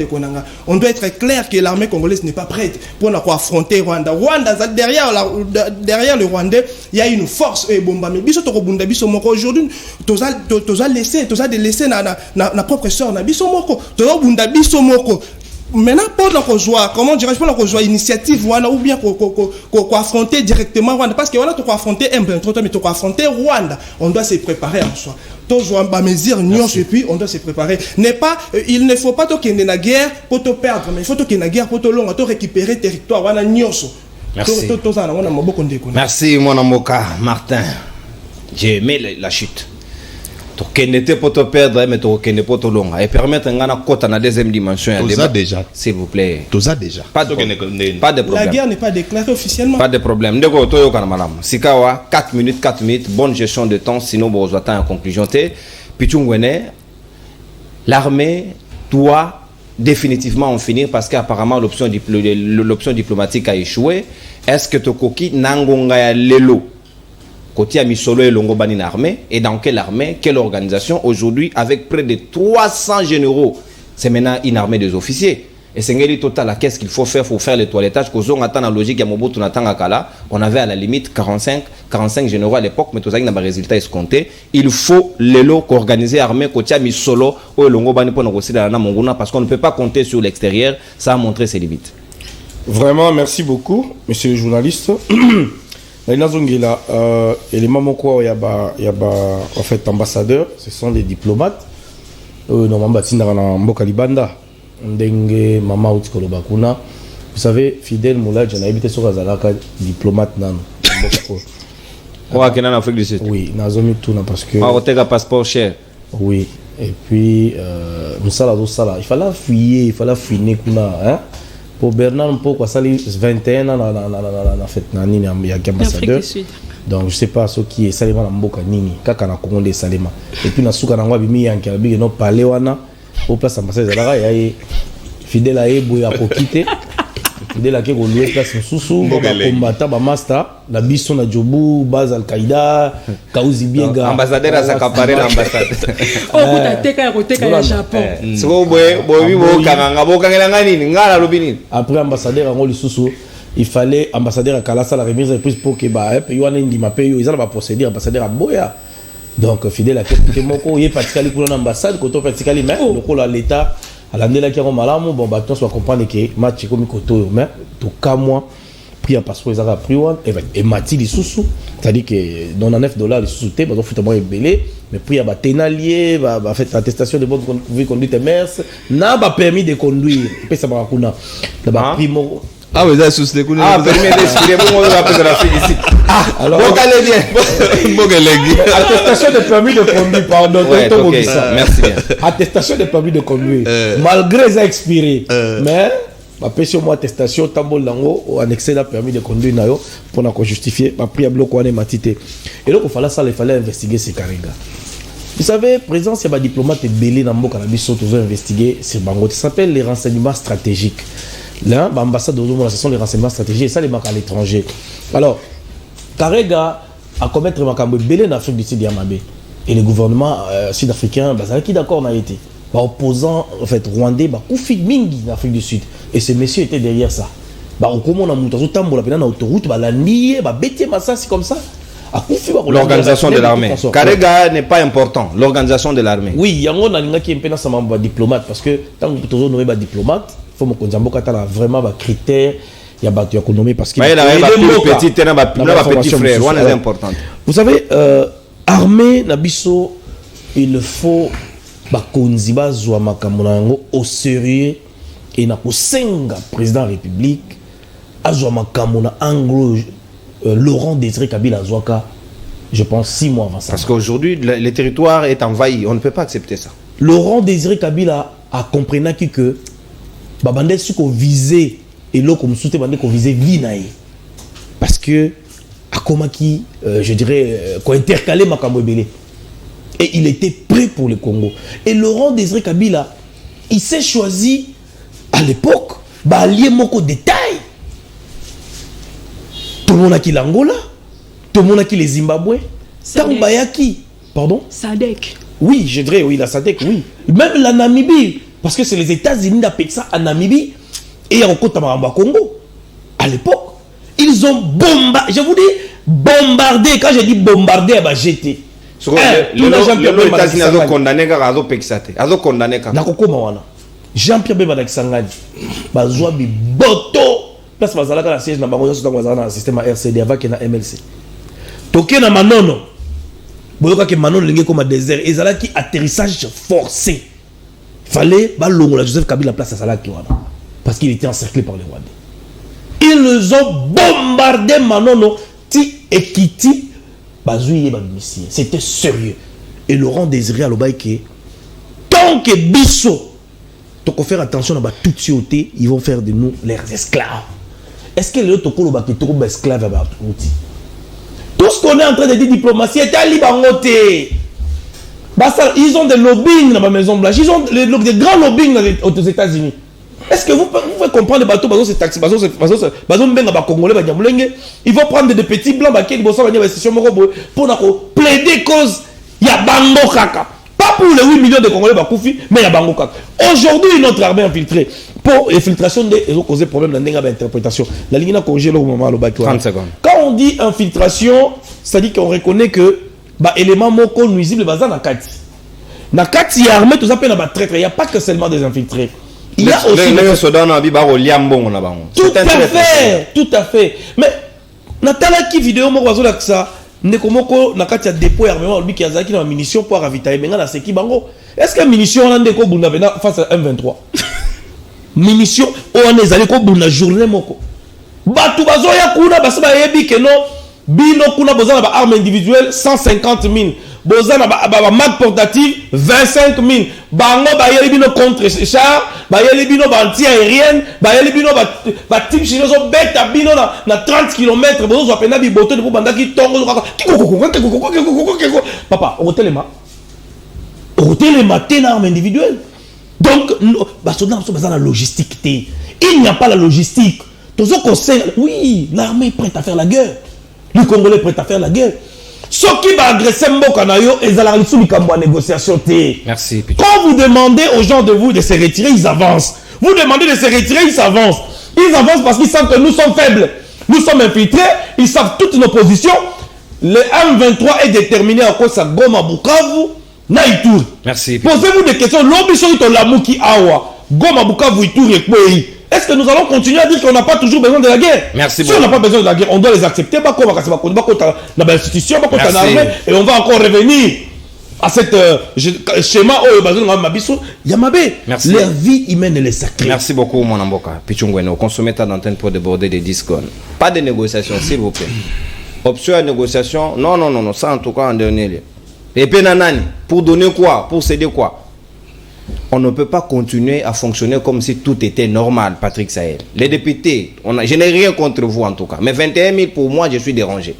On doit être clair que l'armée congolaise n'est pas prête pour affronter Rwanda. Derrière le Rwandais, il y a une force. Aujourd'hui, tu as laissé na propre soeur. Maintenant, comment dirais-je, pour la initiative ou bien pour affronter directement Rwanda, parce que on a affronter M23, mais tu affronter Rwanda, on doit se préparer en soi. Et puis on doit se préparer. Il ne faut pas qu'il y ait une guerre pour te perdre, mais il faut qu'il y ait une guerre pour te long, pour récupérer territoire. Merci. Merci, mon amoka Martin. J'ai aimé la chute. Tu n'étais pas te perdre, mais tu n'es pas te long. Et permettre un côté dans la deuxième dimension. Déjà. S'il vous plaît. Tout ça déjà. Pas de problème. La guerre n'est pas déclarée officiellement. Pas de problème. Sikawa, 4 minutes, bonne gestion de temps, sinon vous attendez en conclusion. Pichungwene, l'armée doit définitivement en finir parce qu'apparemment l'option diplomatique a échoué. Est-ce que Tokoki Nangonga Lelo Côté Misolo et Longo Bani armée, et dans quelle armée, quelle organisation aujourd'hui avec près de 300 généraux, c'est maintenant une armée des officiers. Et c'est ngeli total, qu'est-ce qu'il faut faire? Il faut faire les toilettages. On attend la logique, on avait à la limite 45 généraux à l'époque, mais tout ça n'a pas résultat escompté. Il faut l'élo qu'organiser l'armée côté Misolo ou Longo Bani pour négocier dans la Monguna parce qu'on ne peut pas compter sur l'extérieur, ça a montré ses limites. Vraiment, merci beaucoup, monsieur le journaliste. Élément moko en fait ambassadeur, ce sont des diplomates. Normalement na mboka libanda ndenge mama utikolo bakuna. Vous savez Fidel Moulay j'ai habité sur Kazalaka diplomate nano. En Afrique du Sud. Oui, nazomi tuna parce que on a un passeport cher. Oui, et puis il fallait fuyer, il fallait fuiner kuna hein. Pour Bernard Mpo, ça 21 ans, on a fait un ambassadeur. Donc je sais pas ce qui est Salema na mboka nini kaka na Congo de Salema et puis na suka na ngwa bimi yanki na bigi no parler wana au place ambassade zalaka ya fidèle à ebo ya kokite fidèle ke ko louer place susu ba combattant ba master na biso na Jobu base Al-Qaïda Kauzi Biega ambassadeur à s'accaparer l'ambassade oh kuta teka ya koteka ya Japon siko boy bo kanganga nini ngala lobini après ambassadeur ngoli susu il fallait ambassadeur à Kalasa la remise de prise pour que bah pays wana ndima pays ils allaient pas procéder ambassadeur à Boya donc fidèle à que moko yé pratiquement pour l'ambassade koto pratiquement mais le ko l'état à la ndela qui a malamu bon bah toi soit comprendre que match comme koto mais tout cas moi puis parce que ils avaient pris one et mati les sous c'est-à-dire que $99 les sous-té bah faut tellement belé mais puis il y a ba tenalier va fait attestation de bonne conduite mers n'a pas permis de conduire puis ça va kuna là primo. Ah oui, ça sous les coups. Ah, permis d'expirer, bon, on va appeler la fille ici. Alors, bon, allez bien. Attestation de permis de conduire, pardon. Ouais, okay. Merci bien. Attestation de permis de conduire. Malgré ça expiré. Mais, ma péché moi attestation, tambo lango, ou annexé la permis de conduire, nayo, pour nous justifier, ma prière bloc ou matité. Et donc, il fallait investiguer ces carrières. Vous savez, présence, il y a des diplomates et belés dans le cannabis, sont toujours investigués ces bangots. Ça s'appelle les renseignements stratégiques. Là, l'ambassade de l'Omo, ce sont les renseignements stratégiques et ça, les marques à l'étranger. Alors, Karega a commettre des belé en Afrique du Sud, Yamabé. Et le gouvernement sud-africain, qui d'accord n'a été. Opposant, en fait, rwandais, Koufi Mingi en Afrique du Sud. Et ce monsieur était derrière ça. Comment on a monté la autoroute, la nier, bêter, c'est comme ça. L'organisation de l'armée. Karega n'est pas important. L'organisation de l'armée. Oui, il y a un qui est un diplomate parce que tant que tu es un diplomate, il faut que tu aies vraiment des critères. Il y a des économies parce qu'il y a des petits frères. C'est important. Vous savez, armée, Nabiso, il faut que au sérieux et na kosenga président de la République anglo Laurent Désiré Kabila Zouaka, je pense 6 mois avant ça. Parce qu'aujourd'hui, le territoire est envahi. On ne peut pas accepter ça. Laurent Désiré Kabila a compris que Babandé su qu'on visait et l'eau comme soutien bandé qu'on visait Vinaï. Parce que à Komaki, je dirais, qu'on intercalait Makambo Belé. Et il était prêt pour le Congo. Et Laurent Désiré Kabila, il s'est choisi à l'époque, allié moko détail. Tout le monde a qui l'Angola, tout le monde a qui les Zimbabwe, Tambayaki, pardon? Sadek. Oui, je dirais, oui, la Sadek, oui. Même la Namibie, parce que c'est les États-Unis qui appellent ça en Namibie et en Côte d'Ivoire Congo. À l'époque, ils ont bombardé, je vous dis, bombardé, quand je dis bombardé, elle va jeter. Les États-Unis ont condamné car ils ont pexaté. Ils ont condamné car. Jean-Pierre Bemba Sangadi, Bazoua Boto. Place bazalaka la siège na bango so bazalaka na système RCD avant que na MLC. Toké na Manono. Boyoka ke Manono lingi comme désert et zalaki atterrissage forcé. Fallait balongola Joseph Kabila place à Salaki wana parce qu'il était encerclé par les Rwandais. Ils nous ont bombardé Manono ti ekiti bazouye ba missile. C'était sérieux. Et Laurent Désiré à l'Obaïké tant que biso donc faire attention à tout côté, ils vont faire de nous leurs esclaves. Est-ce que les autres sont esclaves à Batouti? Tout ce qu'on est en train de dire diplomatie est à Libangoté. Ils ont des lobbying dans la Maison Blanche. Ils ont des grands lobbying aux États-Unis. Est-ce que vous pouvez comprendre les bateaux, c'est taxi, ils vont prendre des petits blancs pour plaider cause. Il y a Bango Kaka. Pas pour les 8 millions de Congolais Bakoufi, mais il y a Bango Kaka. Aujourd'hui, notre armée infiltrée. Pour l'infiltration, ils ont causé problème dans l'interprétation. La ligne a congélé au moment où 30 secondes. Quand on dit infiltration, c'est-à-dire qu'on reconnaît que l'élément moko nuisible est basé dans Nakati. Nakati, il y a armée, tout ça peut être traître. Il n'y a pas que seulement des infiltrés. Il y a aussi. Tout à fait, tout à fait. Mais, Natala qui vidéo, moi, ça. Nekomoko nakati ya dépôt armement lui qui a zaki na munitions pour ravitailler menga na seki bango. Est-ce que munitions on ndeko bunda vena face à M23? Munitions on ezali ko bunda journée moko. Batu bazoya kuna basaba yebi que non Bino kuna boza na arme individuelle 150 000. Boza na mag portative 25 000. Bango bayeli bino contre char, bayeli bino anti-aérienne, bayeli bino type chinois beta bino na 30 km. Bozo apena bi boto de bandaki tongo. Papa, hôtel les matins arme individuelle. Donc, la logistique. Il n'y a pas la logistique. Oui, l'armée est prête à faire la guerre. Le Congolais est prêt à faire la guerre. Ce qui va agresser Mbokanayo et la négociation. Merci. Quand vous demandez aux gens de se retirer, ils avancent. Vous demandez de se retirer, ils avancent. Ils avancent parce qu'ils savent que nous sommes faibles. Nous sommes infiltrés. Ils savent toutes nos positions. Le M23 est déterminé à cause de Goma Bukavu. Naïtour. Merci. Posez-vous des questions. L'ambition de l'Amouki Awa. Goma Bukavu Itour et Kwei. Est-ce que nous allons continuer à dire qu'on n'a pas toujours besoin de la guerre? Merci beaucoup. Si on n'a pas besoin de la guerre, on doit les accepter. Et on va encore revenir à cette schéma. Merci. Leur vie humaine, elle est sacrée. Merci beaucoup, mon Amboka. Pichungweno, consommez ta d'antenne pour déborder des 10 secondes. Pas de négociation, s'il vous plaît. Option à négociation, non, ça en tout cas en dernier lieu. Et puis, nanani, pour donner quoi? Pour céder quoi? On ne peut pas continuer à fonctionner comme si tout était normal, Patrick Sahel. Les députés, je n'ai rien contre vous en tout cas. Mais 21 000 pour moi, je suis dérangé.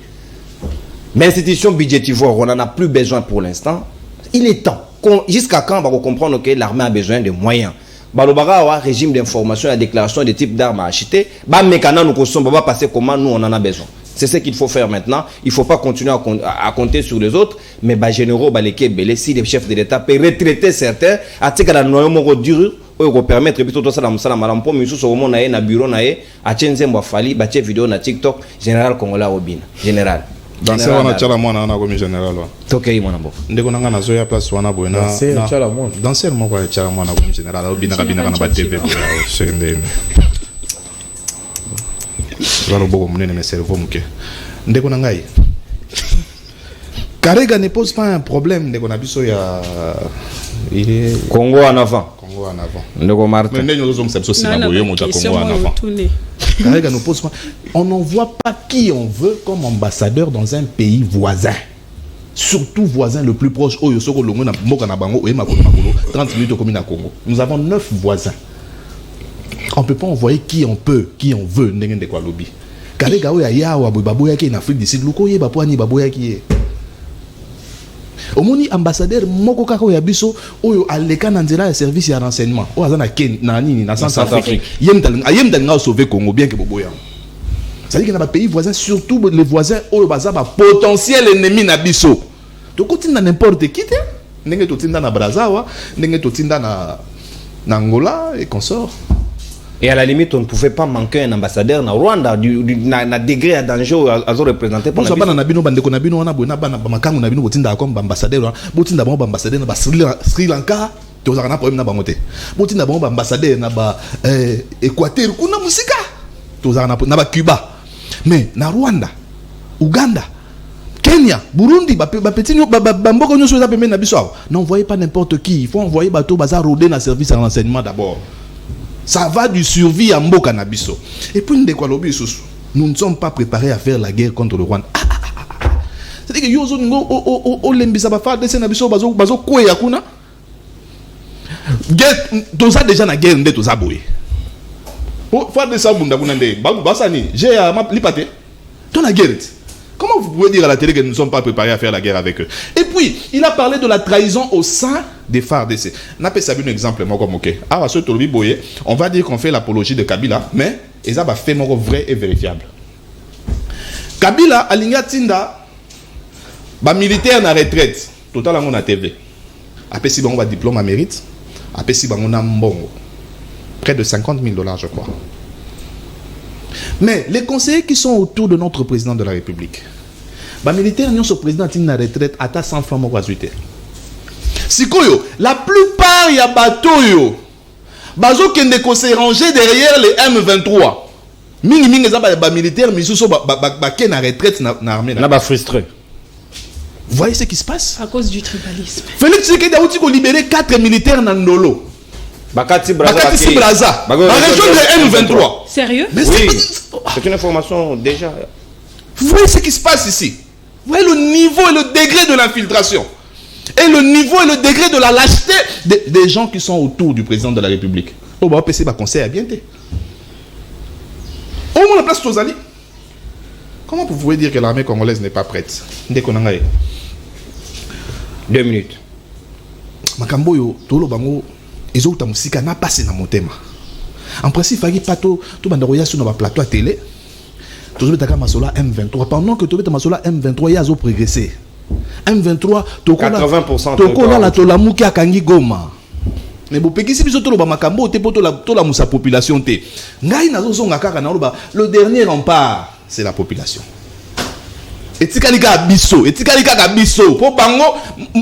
Mais l'institution budgétivore, on n'en a plus besoin pour l'instant. Il est temps. Jusqu'à quand on va comprendre que l'armée a besoin de moyens? Balobara, régime d'information, la déclaration des types d'armes à acheter. Nous va passer comment nous on en a besoin. C'est ce qu'il faut faire maintenant. Il ne faut pas continuer à compter sur les autres. Mais généraux, si les chefs de l'État peuvent retraiter certains, à ce qu'il dur, pour permettre plutôt tout ça dans le pour nous sur mon na bureau na à Tchenzembo Fali, bache vidéo na TikTok, général Congolais Obina, général. Dans ce wana tchala mwana na comme général wa. Tokei mwana bo. Ndeko nanga na zoya place wana boena. Dans ce mo kwa tchala mwana comme général Obina kabina na ba TV. Sende. Zalo boko munene me cerveau muke. Ndeko nangai. Karega ne pose pas un problème ndeko na biso ya il est Congo en avant. Congo en avant. Ndeko Martin. Mais nous sommes sepso sinaboyo mota Congo en avant. Karega ne pose pas. On n'envoie pas qui on veut comme ambassadeur dans un pays voisin. Surtout voisin le plus proche. Oyo soko longo na mboka na bango oyema makolo 30 minutes au commune à Congo. Nous avons 9 voisins. On ne peut pas envoyer qui on peut, qui on veut. Ndenge kwa lobby. Karega oya yawa baboya ki en Afrique du Sud. Luko ye bapoani baboya ki ye. Omoni ambassadeur moko kaka oya biso oyo aleka na nzela ya service ya renseignement. O azana ken na nini na Centrafrique. Yem dalinga sauver Congo bien que boboya. C'est-à-dire que dans les pays voisins, surtout les voisins, oyo baza ba potentiel ennemi na biso. To kotinda n'importe qui te. Ndenge to tinda na Brazzaville, ndenge to tinda na Angola et consorts. Et à la limite, on ne pouvait pas manquer un ambassadeur na Rwanda na degré à danger à représenter pour la bana na bino bande ko na bino wana bona bana makangu na bino botinda comme ambassadeur botinda bon ambassadeur na Sri Lanka to za na problème na bangote botinda bon ambassadeur na ba Équateur kuna musika to za na ba Cuba mais na Rwanda Uganda Kenya Burundi ba petit mboko nyoso za pembe na biso n'envoyez pas n'importe qui, il faut envoyer bateau bazar rodé na service de renseignement d'abord. Ça va du survie à Mboka Nabiso. Et puis, nous ne sommes pas préparés à faire la guerre contre le Rwanda. C'est-à-dire que Yozo Ngo, o Lembisa Bafa, Desse Nabiso, Bazo Kwe Yakuna. Tout ça déjà na guerre, tout ça boué. Faut de ça, Bundabunande, Basani, j'ai à ma lipate. Ton la guerre. Comment vous pouvez dire à la télé que nous ne sommes pas préparés à faire la guerre avec eux? Et puis, il a parlé de la trahison au sein des FARDC. N'a pas un exemple, moi comme ok. Ah, ce Tolobi Boye, on va dire qu'on fait l'apologie de Kabila, mais ils ont fait mon vrai et vérifiable. Kabila, Alinga Tinda, militaire en retraite, total en TV. Après, si on a diplôme à mérite, après, si on a mbongo, près de $50 000, je crois. Mais les conseillers qui sont autour de notre président de la République, les militaires n'ont ce président qui n'a retraite à 100 francs mon gratuité. Sikoyo, la plupart y a bateau bazo qui ne conseillent ranger derrière les M23. Mingi mingi za ba militaire mais sous ba ken na retraite na armée là ba frustré. Vous voyez ce qui se passe à cause du tribalisme. Félix Tshisekedi a aussi libéré 4 militaires na Ndolo. Bakati Braza, la région de M23. Sérieux? Oui, c'est une information déjà. Vous voyez ce qui se passe ici. Vous voyez le niveau et le degré de l'infiltration. Et le niveau et le degré de la lâcheté des gens qui sont autour du président de la République. Au bas, PC, conseil à bien été. Au moins la place Tozali. Comment vous pouvez dire que l'armée congolaise n'est pas prête? Dès qu'on a 2 minutes. Makamboyo, tolo bango, ezo utamusika na passé na motema. En principe, il faut pas tout bandaroya sur notre plateau à télé. Tout le temps masola M23. Pendant que tout le temps masola M23 y a progressé. M23, 80%. Toko la tolamuki a kangi goma. Mais bon, si biso tolo ba makambo te poto la musa population te. Ngai na zo nga kaka na loba le dernier rempart, c'est la population. Etikalika biso, etikalika biso. Po bango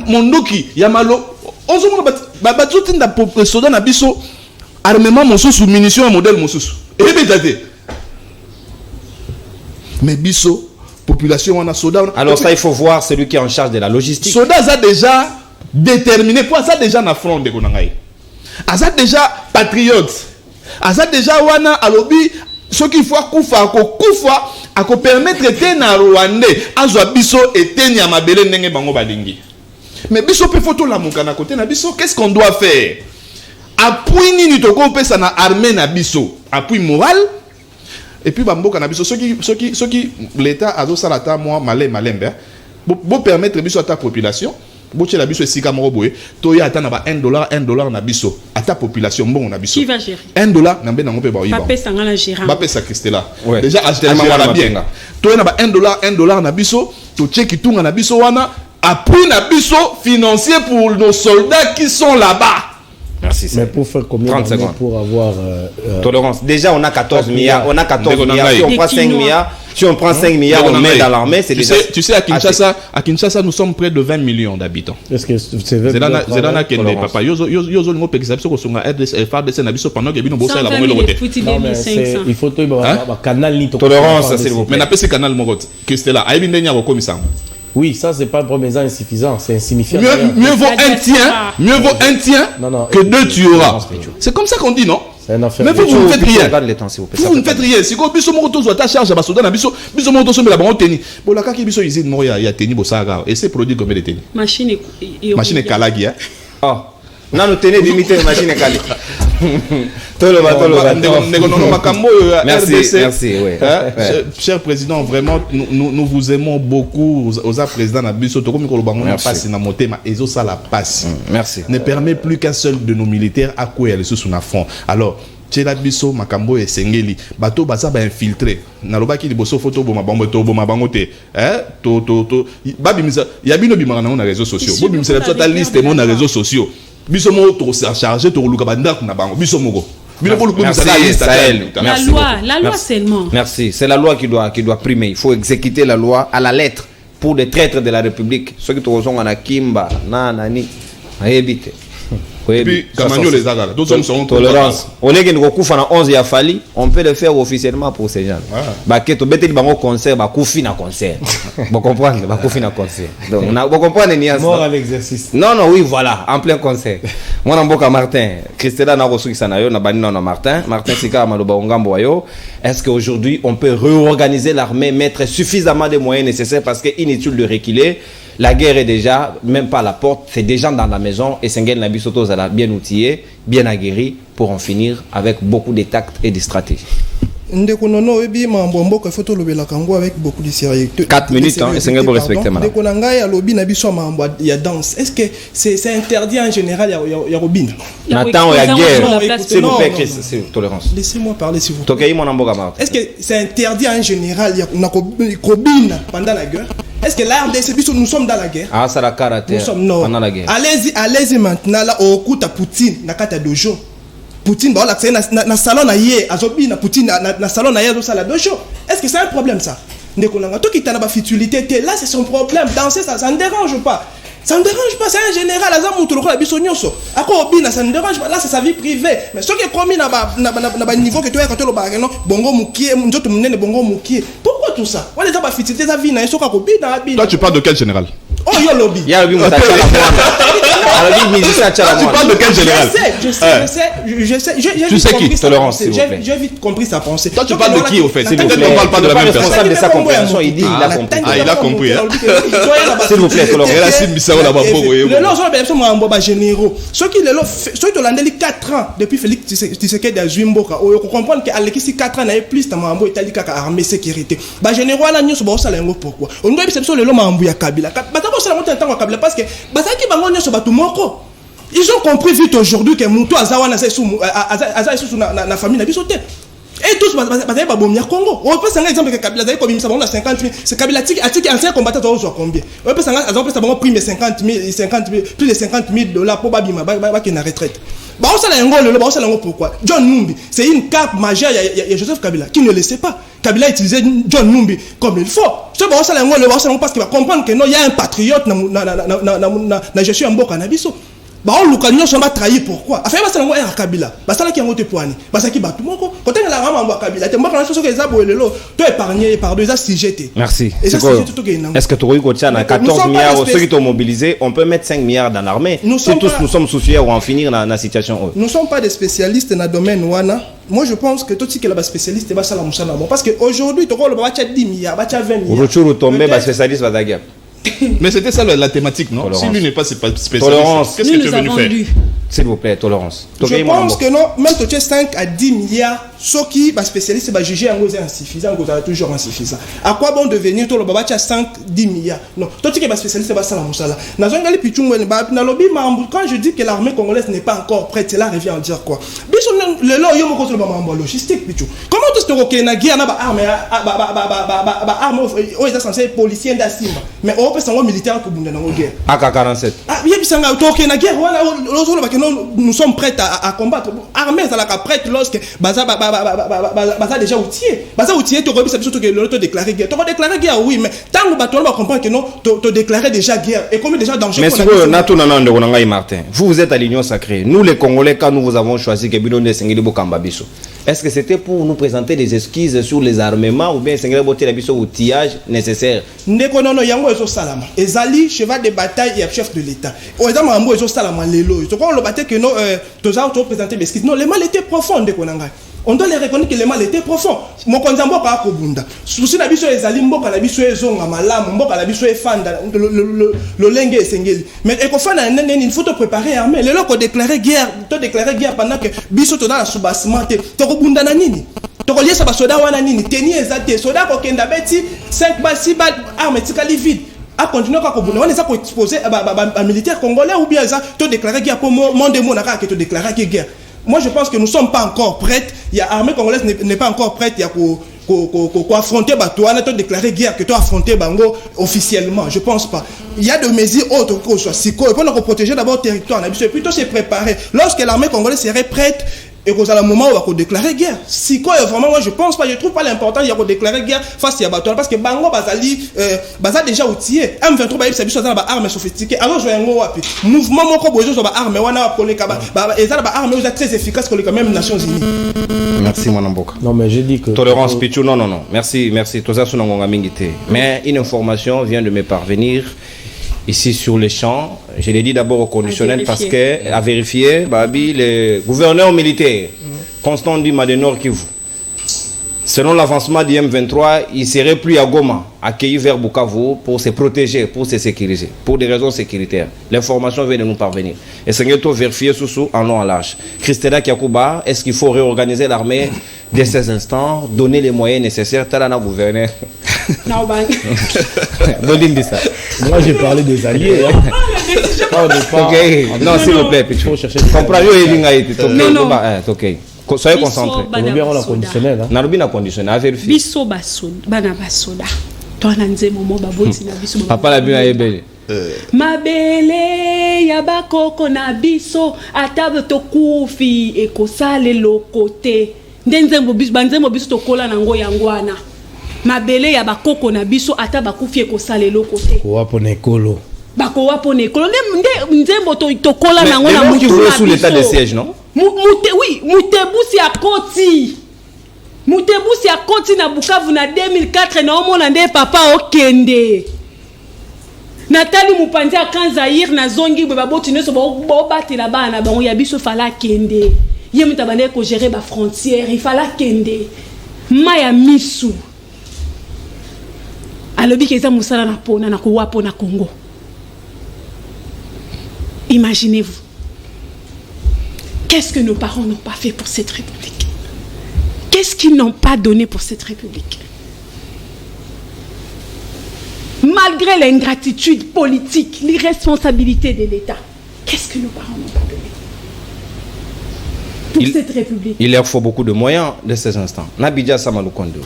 mondoki yamalo. Ozo mona ba tinda soda na biso armement mosusu munitions modèle mosusu. Et bétate. Mais biso population on a soda. Alors ça il faut voir celui qui est en charge de la logistique. Soda a déjà déterminé pour ça déjà na front de konangai. Aza déjà patriote. Aza déjà wana alobi ce qu'il faut kufa ako permettre que na Rwandais azwa biso eteni ya mabele ndenge bango balingi. Mais biso pe photo la muka na côté na biso, qu'est-ce qu'on doit faire? Appui nini toko pesa na armée na biso, appui moral. Et puis bamboka na biso ceux qui l'état azo salata moi malembe bo permettre biso à ta population. Boche la biso esika moko boye toya ata na ba $1 na biso ata population bon na biso. Qui va gérer? $1 na mbe na ngompe ba yiba. Pas pesa ngala gérant. Ba pesa Christella. Ouais. Déjà acheter la bien. Toya na ba $1 na biso, to check tunga na biso wana, appui na biso financier pour nos soldats qui sont là-bas. Merci. Mais pour faire combien 30 secondes pour avoir tolérance. Déjà on a 14 milliards, on a 14 milliards. Si on prend 5 milliards, si on prend 5 milliards, on met dans l'armée, c'est déjà. Tu sais à Kinshasa nous sommes près de 20 millions d'habitants. Est-ce que c'est vrai? Zedana Kende papa yozo ngo pekisa biso ko songa RDC FARDC na biso pendant que bino bossa la bombe le côté. Il faut tout canal ni tolérance s'il vous plaît. Mais na pesi canal moko Christella ayebi ndenya ko komisa. Oui, ça c'est pas pour mes insuffisant, c'est insignifiant. Mieux vaut un tien que deux tu auras. C'est comme ça qu'on dit, non? C'est une affaire. Mais vous ne faites rien. Vous ne faites rien. Si vous biso moko tozo ta charge ba soda na biso moko tozo la bango teni. Bo la kaki biso usine mo ya teni bo saga et c'est produit combien de teni? Machine kalagi hein. Oh. Non, nous tenons limiter machine kalagi. Merci. Cher président, vraiment, nous vous aimons beaucoup. Aux présidents Nabiso, merci. Ne permet plus qu'un seul de nos militaires à quoi aller sous son front. Alors, Tchela Biso, Makambo et Sengeli, bateau basa ba infiltré. Naloba ki liboso photo boma bangote. Babi misa, yabino bimana na réseaux sociaux. Babi misa la liste mon na réseaux sociaux. Biso mo to chargé to luka banda na bango. Biso moko. La loi seulement. Merci. C'est la loi qui doit primer. Il faut exécuter la loi à la lettre pour des traîtres de la République. Ceux qui te ressemblent à Kimba, Nani, à éviter. Et puis, Kamanyo les agara. D'autres sont tolérance. On est que nous couvre en 11 ya Fali, on peut le faire officiellement pour ces gens. Bah que tu bête bango concert, bah koufi na concert. Vous comprenez, bah koufi na concert. Donc vous comprenez ni mort à l'exercice. Non, oui, voilà, en plein concert. Moi na mboka Martin, Christella na rosu kisanayo na banina na Martin Sika maloba ngambo ayo. Est-ce qu'aujourd'hui on peut réorganiser l'armée, mettre suffisamment de moyens nécessaires parce que inutile de reculer. La guerre est déjà, même pas à la porte, c'est déjà dans la maison et Sengen Nabisoto a bien outillé, bien aguerri pour en finir avec beaucoup de tact et de stratégie. Ndeko nono ebi mambo mboka photo lobela kango avec beaucoup de sérieux. 4 minutes hein, et Sengen pour respecter madame. Ndeko nanga ya lobi na biso mambo ya danse. Est-ce que c'est interdit en général ya robin? Nathan ya guerre. S'il vous plaît Chris, c'est tolérance. Laissez-moi parler s'il vous plaît. Tokei mon mboka Martin. Est-ce que c'est interdit en général ya robin pendant la guerre? Est-ce que là, nous sommes dans la guerre? Ah, ça la karaté. Nous sommes non. Pendant la guerre. Allez-y maintenant là au coup à Poutine, na kata dojo. Poutine bah là c'est na salon na yé, azobi na Poutine na salon na yé do sala dojo. Est-ce que c'est un problème ça? Ndeko nanga to kitana ba futilité là c'est son problème. Danser ça ne dérange pas. Ça ne dérange pas, c'est un général, ça ne dérange pas, là c'est sa vie privée. Mais ce qui est promis dans le niveau que tu as quand tu es bongo moukié, bongo moukié. Pourquoi tout ça? Toi tu parles de quel général? Oh, yo lobby. Ya lobby Tu parles de quel général? Je sais. Tu sais qui? Tolérance, s'il vous plaît. J'ai vite compris sa pensée. Toi, tu parles de qui, au fait? S'il vous Peut-être plaît. qu'on parle pas de la même personne. Responsable de sa compréhension, il dit il a compris. Ah, il a compris, hein. S'il vous plaît, Tolérance. Et là, c'est Bissau là-bas, pour vous. Le long, on a généraux. Ceux qui ont 4 ans depuis Félix Tshisekedi à Zwimboka, on comprend qu'Alexis 4 ans n'a plus de mambo Italie qui a armée sécurité. Généraux, là, nous sommes au pourquoi. On doit être le mambo à Kabila. Parce que ils ont compris vite aujourd'hui que Moutou Azawana c'est sous la famille n'a pas. Et tous bazali ba bomia Congo. On peut un exemple que Kabila zali comme ça on a 50 000. C'est Kabila a ancien combattant soit combien? On peut ça a pris 50 000 plus de 50 000 $ pour babima ba qui na retraite. Ba on sala ngolo le ba on sala ngo pourquoi? John Numbi, c'est une carte majeure il y a Joseph Kabila qui ne le sait pas. Kabila utilisait John Numbi comme il faut. Ce ba on sala ngolo ba on sala parce qu'il va comprendre que non il y a un patriote na je suis un beau cannabis. Bah on l'occasion sont trahi pourquoi afin ba sala ngo era Kabila ba sala ki ngote poani ba saki batu moko côté la rama ngwa Kabila te mbaka na chose que za boelelo to épargner par deux CGT. Merci. Est-ce que tu as na 14 milliards ceux qui t'ont mobilisé, on peut mettre 5 milliards dans l'armée. Si tous nous sommes souciés ou en finir dans la situation. Nous ne sommes pas des spécialistes dans le domaine wana. Moi je pense que tout ce qui est spécialiste va sala musala parce que aujourd'hui tu le ba 10 milliards, ba 20 milliards. Retour tomber ba spécialiste va daguer. Mais c'était ça la thématique, non? Tolérance. Si lui n'est pas spécialiste, Tolérance. qu'est-ce que tu es venu faire? S'il vous plaît, Tolérance. Je pense que non, même tu as 5 à 10 milliards, ceux qui sont spécialistes vont juger en gros insuffisant, toujours insuffisant. À quoi bon devenir tout le baba 5 10 milliards? Non, toi qui es spécialiste va ça la musala. Quand je dis que l'armée congolaise n'est pas encore prête, cela revient à dire quoi? Le lot yo moko le logistique pichu. Comment est-ce que na guerre na ba arme o est censé policier d'Asima mais on peut s'en militaire pour bunda na guerre. AK-47. Ah, bien bisanga to na guerre nous sommes prêts à combattre. Armée ça la prête lorsque baza déjà outillé. Baza outillé to rebi surtout que l'autre déclarer guerre. To déclarer guerre oui mais tant que bateau va comprendre que non to déclarer déjà guerre et comme déjà danger. Mais ce que Nato Nanande Konangai Martin, vous êtes à l'Union sacrée. Nous les Congolais quand nous vous avons choisi que Bino Sengeli Bokamba Biso. Est-ce que c'était pour nous présenter des esquisses sur les armements ou bien Sengeli Boté la Biso outillage nécessaire? Ndeko non yango ezo salama. Ezali cheval de bataille et chef de l'État. O ezama ambo ezo salama lelo. To ko lo baté que non toza to présenter des esquisses. Non, le mal était profond ndeko nanga. On doit les reconnaître que le mal était profond. Mon konzambo ka kobunda. Souci na biso ezali mboka na biso ezonga malamu, mboka na biso efanda le lenge esengeli. Mais ekofana ndenge il faut te préparer armée. Le loko déclarer guerre, to déclarer guerre pendant que biso to dans la soubassement te. To kobunda na nini? To koliesa ba soda wana nini? Tenir ezate soda ko kenda beti 5 balles 6 balles arme tikali vide. A continuer à on est ça pour exposer à militaire congolais ou bien ça te déclarer guerre pour monde monde que te déclarer guerre. Moi je pense que nous sommes pas encore prêts. Il y a armée congolaise n'est pas encore prête. Il y a pour affronter Batouana, te déclarer guerre que tu affronter Bango officiellement. Je pense pas. Il y a des mesures autres que soit siko et pour nous protéger d'abord le territoire. On plutôt se préparer. Lorsque l'armée congolaise serait prête. Et qu'au moment où on va déclarer guerre. Si quoi vraiment moi je pense pas, je trouve pas l'important il y a déclarer guerre face à Batoile parce que Bango Bazali baza déjà outillé. M23 ba yebisa biso za ba armes sophistiquées. Alors je ngo wapi. Mouvement moko bozo so ba armes wana pour les kaba. Ba ezala ba armes très efficaces que les même Nations Unies. Merci mon Mboka. Non mais j'ai dit que Tolérance Pichou non. Merci. Toza sunonga mingité. Mais une information vient de me parvenir. Ici sur les champs, je l'ai dit d'abord au conditionnel parce que à vérifier, Babi, le gouverneur militaire, Constant Ndima de Nord Kivu, selon l'avancement du M23, il serait plus à Goma, accueilli vers Bukavu pour se protéger, pour se sécuriser, pour des raisons sécuritaires. L'information vient de nous parvenir. Et c'est que vérifier sous en long en large. Christella Kiakuba, est-ce qu'il faut réorganiser l'armée dès ces instants, donner les moyens nécessaires, Talana gouverneur? Non, Moi j'ai parlé des alliés. Ok, non s'il vous plaît, Pichou. Non. Ok. Soyez concentrés. On bien la conditionnelle. Narubina conditionnelle, à vérifier. Biso bana basoda. Toi nanze momo baboti na biso. Papa la bien ebele. Mabele ya bakoko na biso atable to kufi ekosale lokote. Ndenze biso to kola nango yangwana. Mabele ya bakoko na biso ata bakufi ekosala eloko te. Wapo na ekolo. Bako wapo na ekolo nzembo to kola nango na mutu na biso. Sous l'état de siège, non? Oui, Mutebusi a koti. Mutebusi a koti na Bukavu na 2004 na omona nde papa okende. Nathalie Mupanzi à Kanzaïr, na zongi, babotine, so bobati là-bas, na bon, yabiso fala kende. Yem tabane ko gérer ba frontière, il fala kende. Maya misu. Alobi keza musala na pona na ko wapo na Congo. Imaginez-vous. Qu'est-ce que nos parents n'ont pas fait pour cette république? Qu'est-ce qu'ils n'ont pas donné pour cette république? Malgré l'ingratitude politique, l'irresponsabilité de l'État, qu'est-ce que nos parents n'ont pas donné pour cette république? Il leur faut beaucoup de moyens de ces instants. Nabidja Samalou Kondo.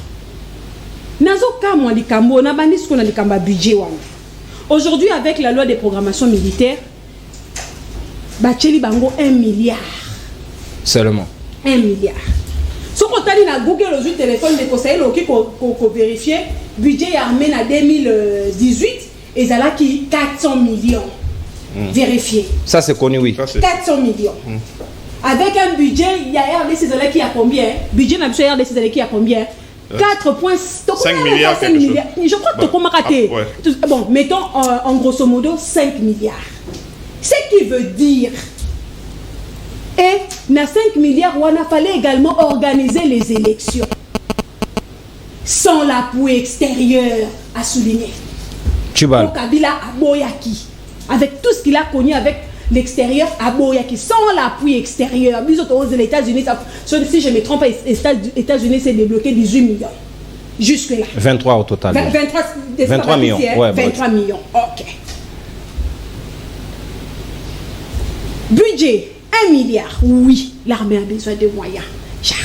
Nazoka moi likambo na bandis qu'on a likamba budget wana. Aujourd'hui avec la loi de programmation militaire, bacheli bango 1 milliard. Seulement 1 milliard. Si on a na Google aujourd'hui téléphone de conseiller loki ko vérifier budget armé na 2018 et ça qui 400 millions. Vérifier. Ça c'est connu oui. 400 millions. Avec un budget, il y a RDC qui a combien? Budget n'a pas RDC qui a combien? 4,5 milliards. 5 milliards. Je crois que tu as raté. Bon, mettons en grosso modo 5 milliards. Ce qui veut dire, et na 5 milliards, on a fallu également organiser les élections. Sans l'appui extérieur, à souligner. Tubal. Kabila à Boyaki. Avec tout ce qu'il a connu avec l'extérieur à Boyaki. Sans l'appui extérieur. Les États-Unis, si je me trompe, les États-Unis s'est débloqué 18 millions. Jusque-là. 23 au total. 23 millions. Ouais, 23 millions. Ok. Budget, 1 milliard. Oui, l'armée a besoin de moyens. J'arrive.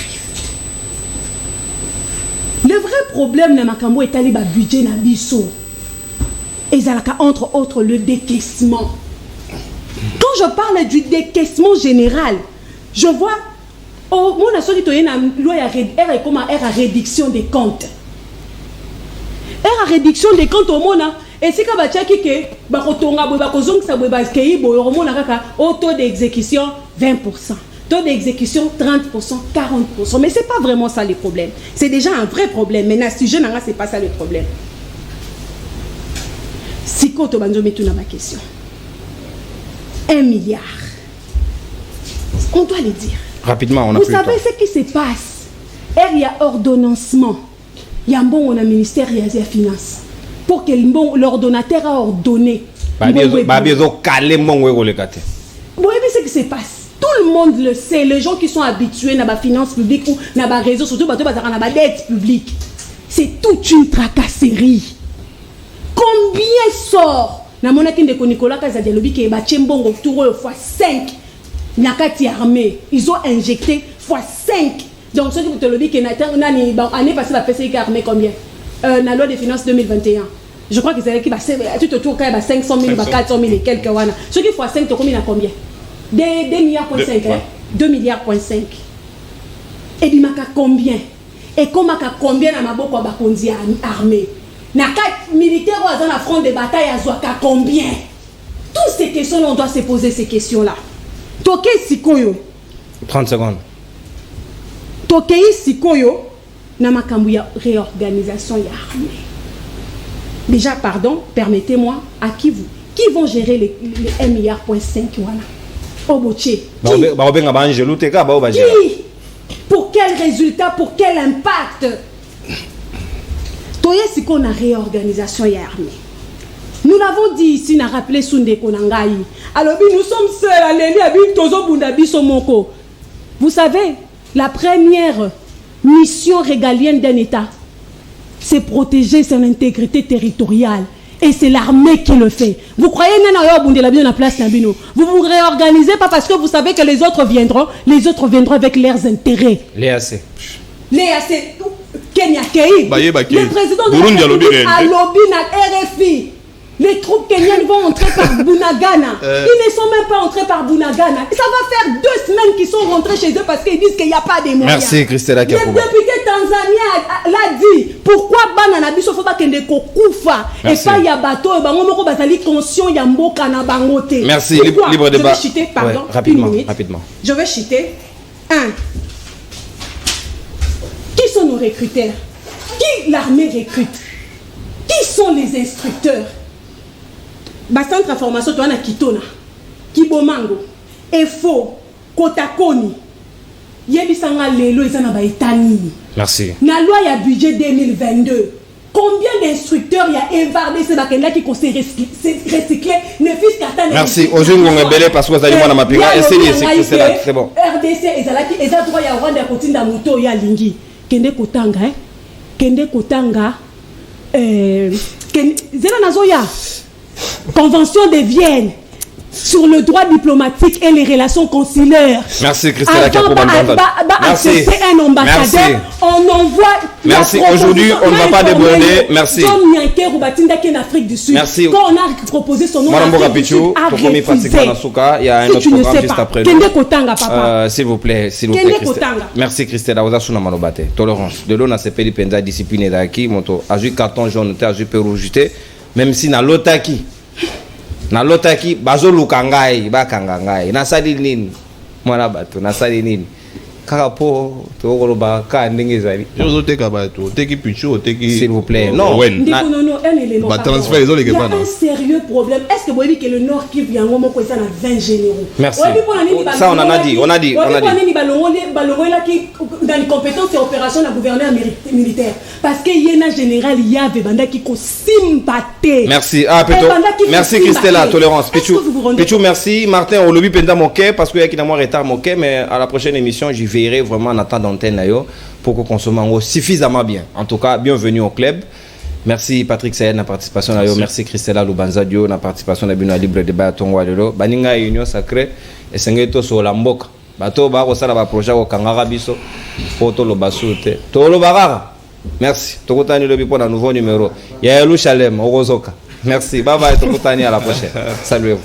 Le vrai problème de Makambo est allé au budget na biso. Et ça entre autres le décaissement. Quand je parle du décaissement général, je vois oh mon asso qui toyena loi ya réduction des comptes. Réduction des comptes au mona et c'est ka batiaki ke ba kotonga bo ba kozongisa bo ba kei bo mona kaka au taux d'exécution 20%. Taux d'exécution 30%, 40%. Mais c'est pas vraiment ça le problème. C'est déjà un vrai problème. Mais si je n'en c'est pas ça le problème. Si quand on va mettre ma question. 1 milliard. On doit le dire. Rapidement, on a vous savez ce qui se passe. Il y a ordonnancement. Il y a un bon ministère il y a des finances. Pour que l'ordonnateur a ordonné. Vous voyez ce qui se passe. Tout le monde le sait. Les gens qui sont habitués à la finance publique ou à la réseau, surtout à la dette publique. C'est toute une tracasserie. Combien sort na monaki ndeko Nicolas Kazadialobi qui est bachembongo tour fois 5 nakati armée ils ont injecté fois 5 donc ceux qui te le dit que nani année passée la PCI armée combien la loi des finances 2021 je crois que c'est qui va tout autour quand il y a 500 000 400 000 et quelques wana ceux qui fois 5 tu combien combien 2 milliards point 5 2 milliards point 5 et bimaka combien et komaka combien na maboko ba konzi armée na quatre militaires dans la front de bataille à Zouaka combien? Toutes ces questions on doit se poser ces questions là. Toke sikoyo 30 secondes. Toke sikoyo na makambu ya réorganisation ya armée. Déjà pardon, permettez-moi à qui vont gérer les 1,5 milliard voilà. Oboche. Pour quel résultat, pour quel impact? Si qu'on a réorganisation et armée. Nous l'avons dit ici, nous avons rappelé Sunde Konangaï. Alors, nous sommes seuls, vous savez, la première mission régalienne d'un État, c'est protéger son intégrité territoriale. Et c'est l'armée qui le fait. Vous croyez que vous vous réorganisez pas parce que vous savez que les autres viendront avec leurs intérêts. L'EAC. Kenya Kei, le président de la République a lobby na RFI. Les troupes kenyanes vont entrer par Bunagana. Ils ne sont même pas entrés par Bunagana. Ça va faire 2 semaines qu'ils sont rentrés chez eux parce qu'ils disent qu'il n'y a pas de moyens. Merci Christella Kakuba. Le député tanzanien l'a dit. Pourquoi Banana Biso faut pas qu'il ne koufa et pas ya bateau et bango moko bazali conscient ya mboka na bangote. Merci libre débat. Je vais chiter pardon. Ouais, rapidement. Je vais chiter 1. Qui sont nos recruteurs? Qui l'armée recrute? Qui sont les instructeurs? ba centre de formation to na Kitona Kibomango Efo Kotakoni yebisanga lelo ezana ba etani. Merci. Na loi ya budget 2022 combien d'instructeurs il y a évardé ces bakenda qui s'est recyclé ne fils qu'à merci aujourd'hui on est belé parce que vous allez voir dans ma piga c'est là c'est bon RDC ezalaki eza droit ya Rwanda ya kotinda moto ya lingi kende kotanga zela nazoya convention de Vienne sur le droit diplomatique et les relations consulaires. Merci Christella Merci. Un ambassadeur, merci. On envoie. Merci. Aujourd'hui, on ne va pas déborder. Merci. En Afrique du Sud. Merci. Quand on a proposé son nom, il y a un autre programme juste après nous. S'il vous plaît, merci Christella. Tolérance. De l'eau, on a sepeli penza discipline d'aki. Moto. Aju carton jaune, aju perugité. Même si na lotaki. Na lotaki bazo lukangai ba kangangai na sali nini mwana bato na sali nini kaka po to koloba ka ndenge zali yo teka bato teki pichu teki s'il vous plaît non non un élément ba transfert les autres il y a un sérieux problème est-ce que vous voyez que le Nord qui vient ngoma ko ça na 20 généraux merci ça on en a dit balongo là qui dans les compétences et opérations de la gouverneur militaire parce que yena général y avait banda qui ko sympathie merci merci Christella tolérance Pichou merci Martin au lobby penda moké parce que y a qui dans moi retard moké mais à la prochaine émission j'y veillerai vraiment en attendant d'antenne pour qu'on consomme suffisamment bien. En tout cas, bienvenue au club. Merci Patrick Sayed na participation na yo. Merci Christella Lubanza Dio na participation na bino libre débat tongwa lelo. Baninga union sacrée et sengeto so la mboka. Bato ba ko sala ba projet ko kangara biso. Poto lo basute. To lo barara. Merci. Tokotani lobi pour un nouveau numéro. Ya Yerushalem Orozoka. Merci. Bye bye Tokotani à la prochaine. Salut.